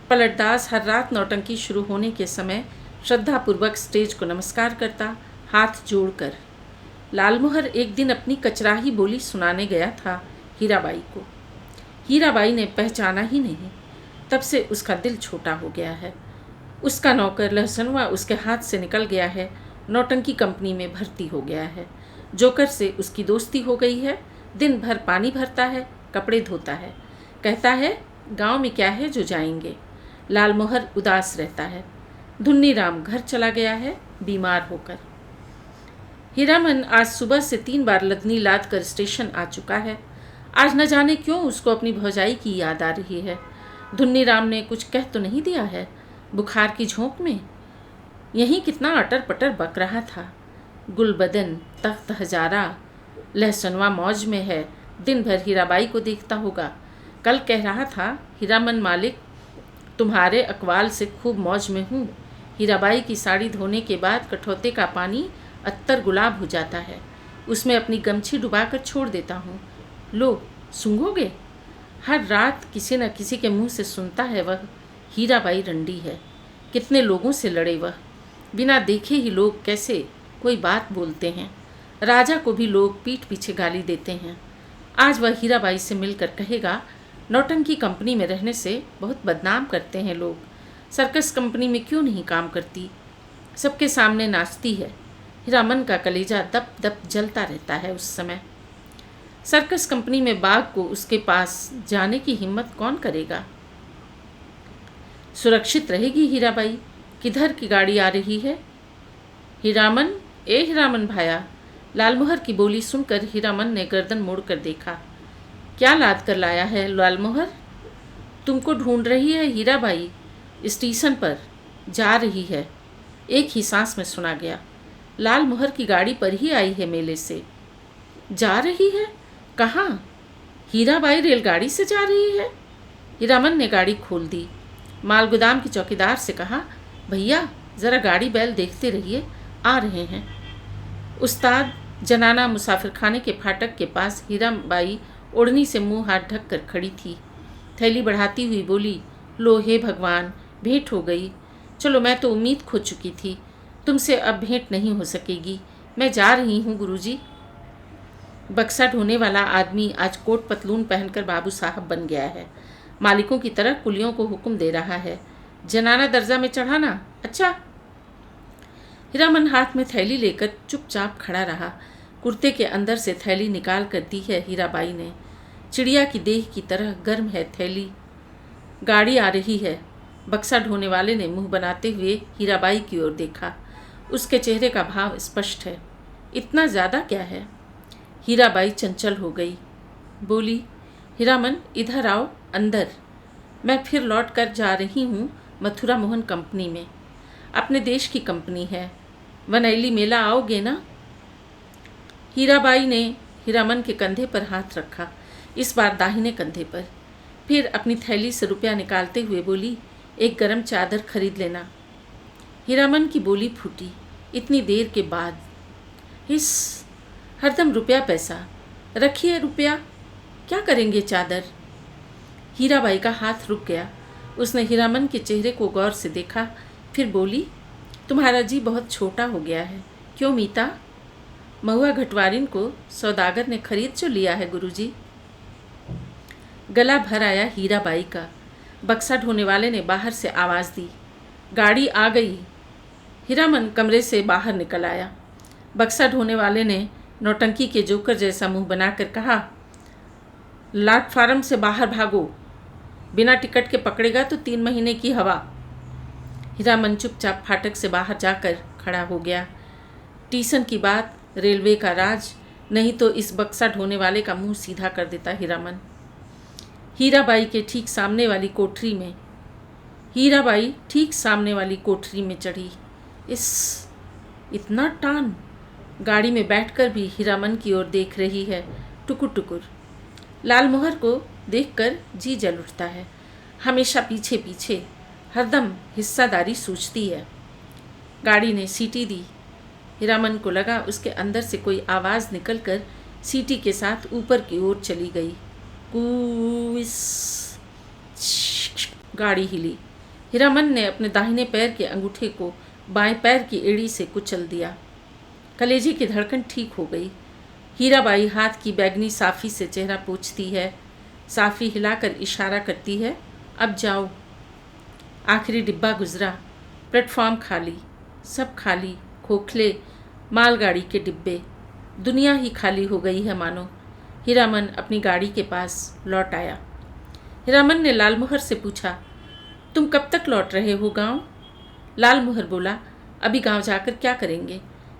पलटदास हर रात नौटंकी शुरू होने के समय श्रद्धापूर्वक स्टेज को नमस्कार करता, हाथ जोड़कर। लालमोहर एक दिन अपनी कचराही बोली सुनाने गया था हीराबाई को। हीराबाई ने पहचाना ही नहीं। तब से उसका दिल छोटा हो गया है। उसका नौकर लहसनवा उसके हाथ से निकल गया है। नौटंकी कंपनी में भर्ती हो गया है। जोकर से उसकी दोस्ती हो गई है। दिन भर पानी भरता है, कपड़े धोता है। कहता है गांव में क्या है जो जाएंगे। लालमोहर उदास रहता है। धुन्नी राम घर चला गया है बीमार होकर। हीरामन आज सुबह से 3 बार लदनी लाद कर स्टेशन आ चुका है। आज न जाने क्यों उसको अपनी भौजाई की याद आ रही है। धुन्नी राम ने कुछ कह तो नहीं दिया है बुखार की झोंक में? यहीं कितना अटर पटर बक रहा था। गुलबदन, तख्त हजारा, लहसनवा मौज में है। दिन भर हीराबाई को देखता होगा। कल कह रहा था हीरामन मालिक, तुम्हारे अकवाल से खूब मौज में हूँ। हीराबाई की साड़ी धोने के बाद कठौते का पानी अत्तर गुलाब हो जाता है। उसमें अपनी गमछी डुबाकर छोड़ देता हूँ। लो सूंघोगे? हर रात किसी न किसी के मुंह से सुनता है वह हीराबाई रंडी है। कितने लोगों से लड़े वह। बिना देखे ही लोग कैसे कोई बात बोलते हैं। राजा को भी लोग पीठ पीछे गाली देते हैं। आज वह हीराबाई से मिलकर कहेगा, नौटंकी कंपनी में रहने से बहुत बदनाम करते हैं लोग, सर्कस कंपनी में क्यों नहीं काम करती, सबके सामने नाचती है। हीरामन का कलेजा दप दप जलता रहता है उस समय। सर्कस कंपनी में बाघ को उसके पास जाने की हिम्मत कौन करेगा। सुरक्षित रहेगी हीराबाई। किधर की गाड़ी आ रही है? हीरामन, ए हीरामन भाया। लालमोहर की बोली सुनकर हीरामन ने गर्दन मोड़कर देखा। क्या लाद कर लाया है लालमोहर? तुमको ढूंढ रही है हीराबाई, स्टेशन पर जा रही है, एक ही सांस में सुना गया। लालमोहर की गाड़ी पर ही आई है मेले से। जा रही है? कहाँ? हीराबाई रेलगाड़ी से जा रही है। हीरामन ने गाड़ी खोल दी। मालगोदाम के चौकीदार से कहा, भैया ज़रा गाड़ी बैल देखते रहिए, आ रहे हैं। उस्ताद जनाना मुसाफिर खाने के फाटक के पास हीराबाई ओढ़नी से मुंह हाथ ढक कर खड़ी थी। थैली बढ़ाती हुई बोली, लो हे भगवान, भेंट हो गई। चलो, मैं तो उम्मीद खो चुकी थी, तुमसे अब भेंट नहीं हो सकेगी। मैं जा रही हूँ गुरुजी। बक्सा ढोने वाला आदमी आज कोट पतलून पहनकर बाबू साहब बन गया है। मालिकों की तरह कुलियों को हुक्म दे रहा है, जनाना दर्जा में चढ़ाना। अच्छा। हीरामन हाथ में थैली लेकर चुपचाप खड़ा रहा। कुर्ते के अंदर से थैली निकाल कर दी है हीराबाई ने। चिड़िया की देह की तरह गर्म है थैली। गाड़ी आ रही है। बक्सा ढोने वाले ने मुंह बनाते हुए हीराबाई की ओर देखा। उसके चेहरे का भाव स्पष्ट है। इतना ज़्यादा क्या है? हीराबाई चंचल हो गई। बोली, हीरामन इधर आओ अंदर। मैं फिर लौट कर जा रही हूँ मथुरा मोहन कंपनी में। अपने देश की कंपनी है। वनैली मेला आओगे ना? हीराबाई ने हीरामन के कंधे पर हाथ रखा, इस बार दाहिने कंधे पर। फिर अपनी थैली से रुपया निकालते हुए बोली, एक गरम चादर खरीद लेना। हीरामन की बोली फूटी इतनी देर के बाद। इस हरदम रुपया पैसा, रखिए रुपया, क्या करेंगे चादर? हीराबाई का हाथ रुक गया। उसने हीरामन के चेहरे को गौर से देखा, फिर बोली, तुम्हारा जी बहुत छोटा हो गया है। क्यों मीता? महुआ घटवारिन को सौदागर ने खरीद जो लिया है गुरुजी। गला भर आया हीराबाई का। बक्सा ढोने वाले ने बाहर से आवाज़ दी, गाड़ी आ गई। हीरामन कमरे से बाहर निकल आया। बक्सा ढोने वाले ने नौटंकी के जोकर जैसा मुंह बनाकर कहा, प्लेटफार्म से बाहर भागो, बिना टिकट के पकड़ेगा तो 3 महीने की हवा। हीरामन चुपचाप फाटक से बाहर जाकर खड़ा हो गया। स्टेशन की बात, रेलवे का राज, नहीं तो इस बक्सा ढोने वाले का मुंह सीधा कर देता हीरामन। हीराबाई के ठीक सामने वाली कोठरी में हीराबाई ठीक सामने वाली कोठरी में चढ़ी। इतना टान। गाड़ी में बैठकर भी हीरामन की ओर देख रही है, टुकुर टुकुर। लालमोहर को देखकर जी जल उठता है। हमेशा पीछे पीछे, हरदम हिस्सादारी सूझती है। गाड़ी ने सीटी दी। हीरामन को लगा उसके अंदर से कोई आवाज़ निकलकर सीटी के साथ ऊपर की ओर चली गई। कूस। गाड़ी हिली। हीरामन ने अपने दाहिने पैर के अंगूठे को बाएं पैर की एड़ी से कुचल दिया। कलेजे की धड़कन ठीक हो गई। हीराबाई हाथ की बैगनी साफ़ी से चेहरा पोंछती है। साफ़ी हिलाकर इशारा करती है, अब जाओ। आखिरी डिब्बा गुजरा। प्लेटफॉर्म खाली, सब खाली, खोखले मालगाड़ी के डिब्बे। दुनिया ही खाली हो गई है मानो। हीरामन अपनी गाड़ी के पास लौट आया। हीरामन ने लालमोहर से पूछा, तुम कब तक लौट रहे हो गांव? लालमोहर बोला, अभी गांव जाकर क्या करेंगे,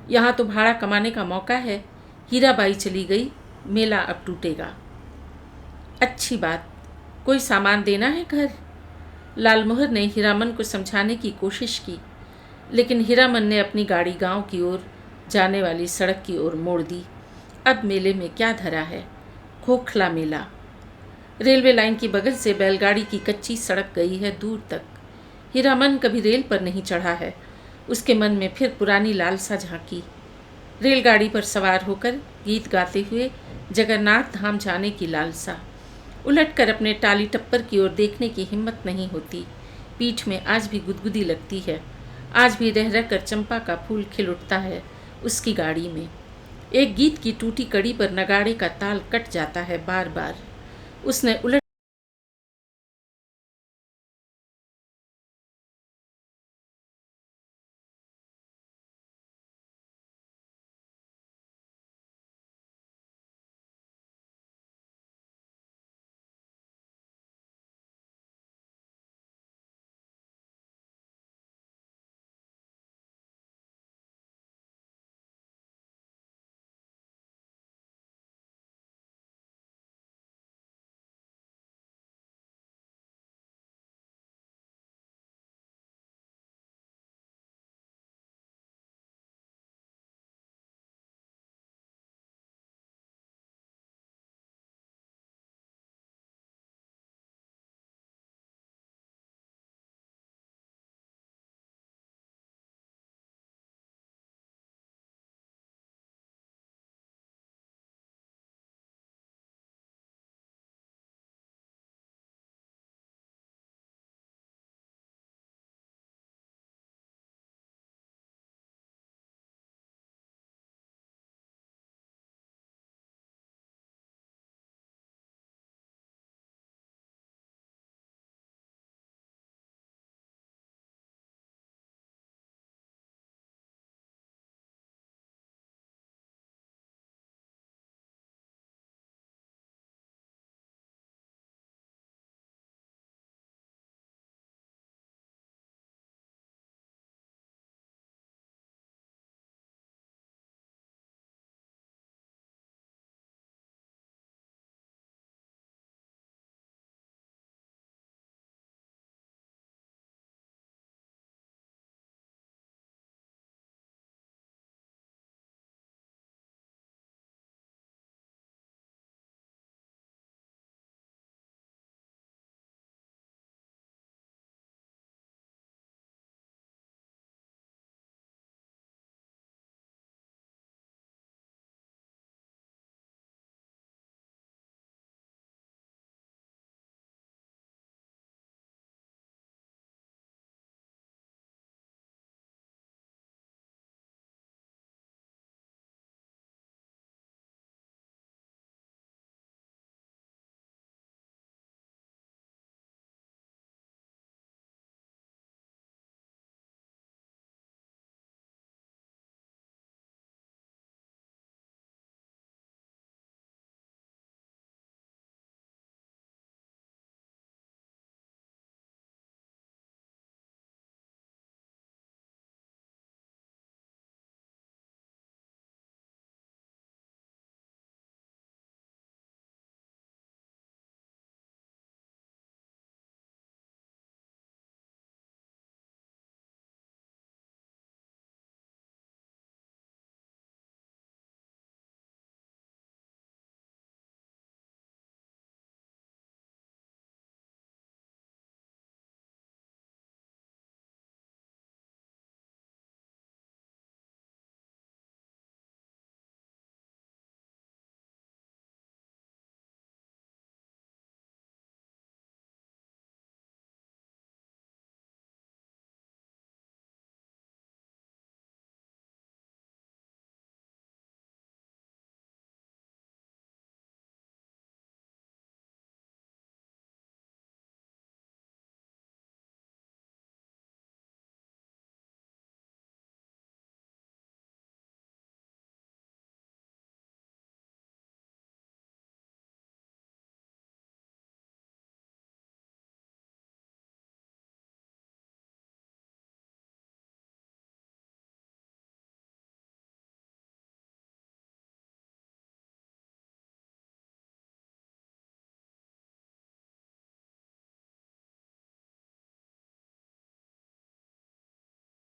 यहाँ तो भाड़ा कमाने का मौका है। हीराबाई चली गई, मेला अब टूटेगा। अच्छी बात, कोई सामान देना है घर? लालमोहर ने हीरामन को समझाने की कोशिश की, लेकिन हीरामन ने अपनी गाड़ी गांव की ओर जाने वाली सड़क की ओर मोड़ दी। अब मेले में क्या धरा है? खोखला मेला। रेलवे लाइन की बगल से बैलगाड़ी की कच्ची सड़क गई है दूर तक। हीरामन कभी रेल पर नहीं चढ़ा है। उसके मन में फिर पुरानी लालसा झांकी। रेलगाड़ी पर सवार होकर गीत गाते हुए जगन्नाथ धाम जाने की लालसा। उलटकर अपने टाली टप्पर की ओर देखने की हिम्मत नहीं होती। पीठ में आज भी गुदगुदी लगती है। आज भी रह रह कर चंपा का फूल खिल उठता है उसकी गाड़ी में। एक गीत की टूटी कड़ी पर नगाड़े का ताल कट जाता है बार बार। उसने उलट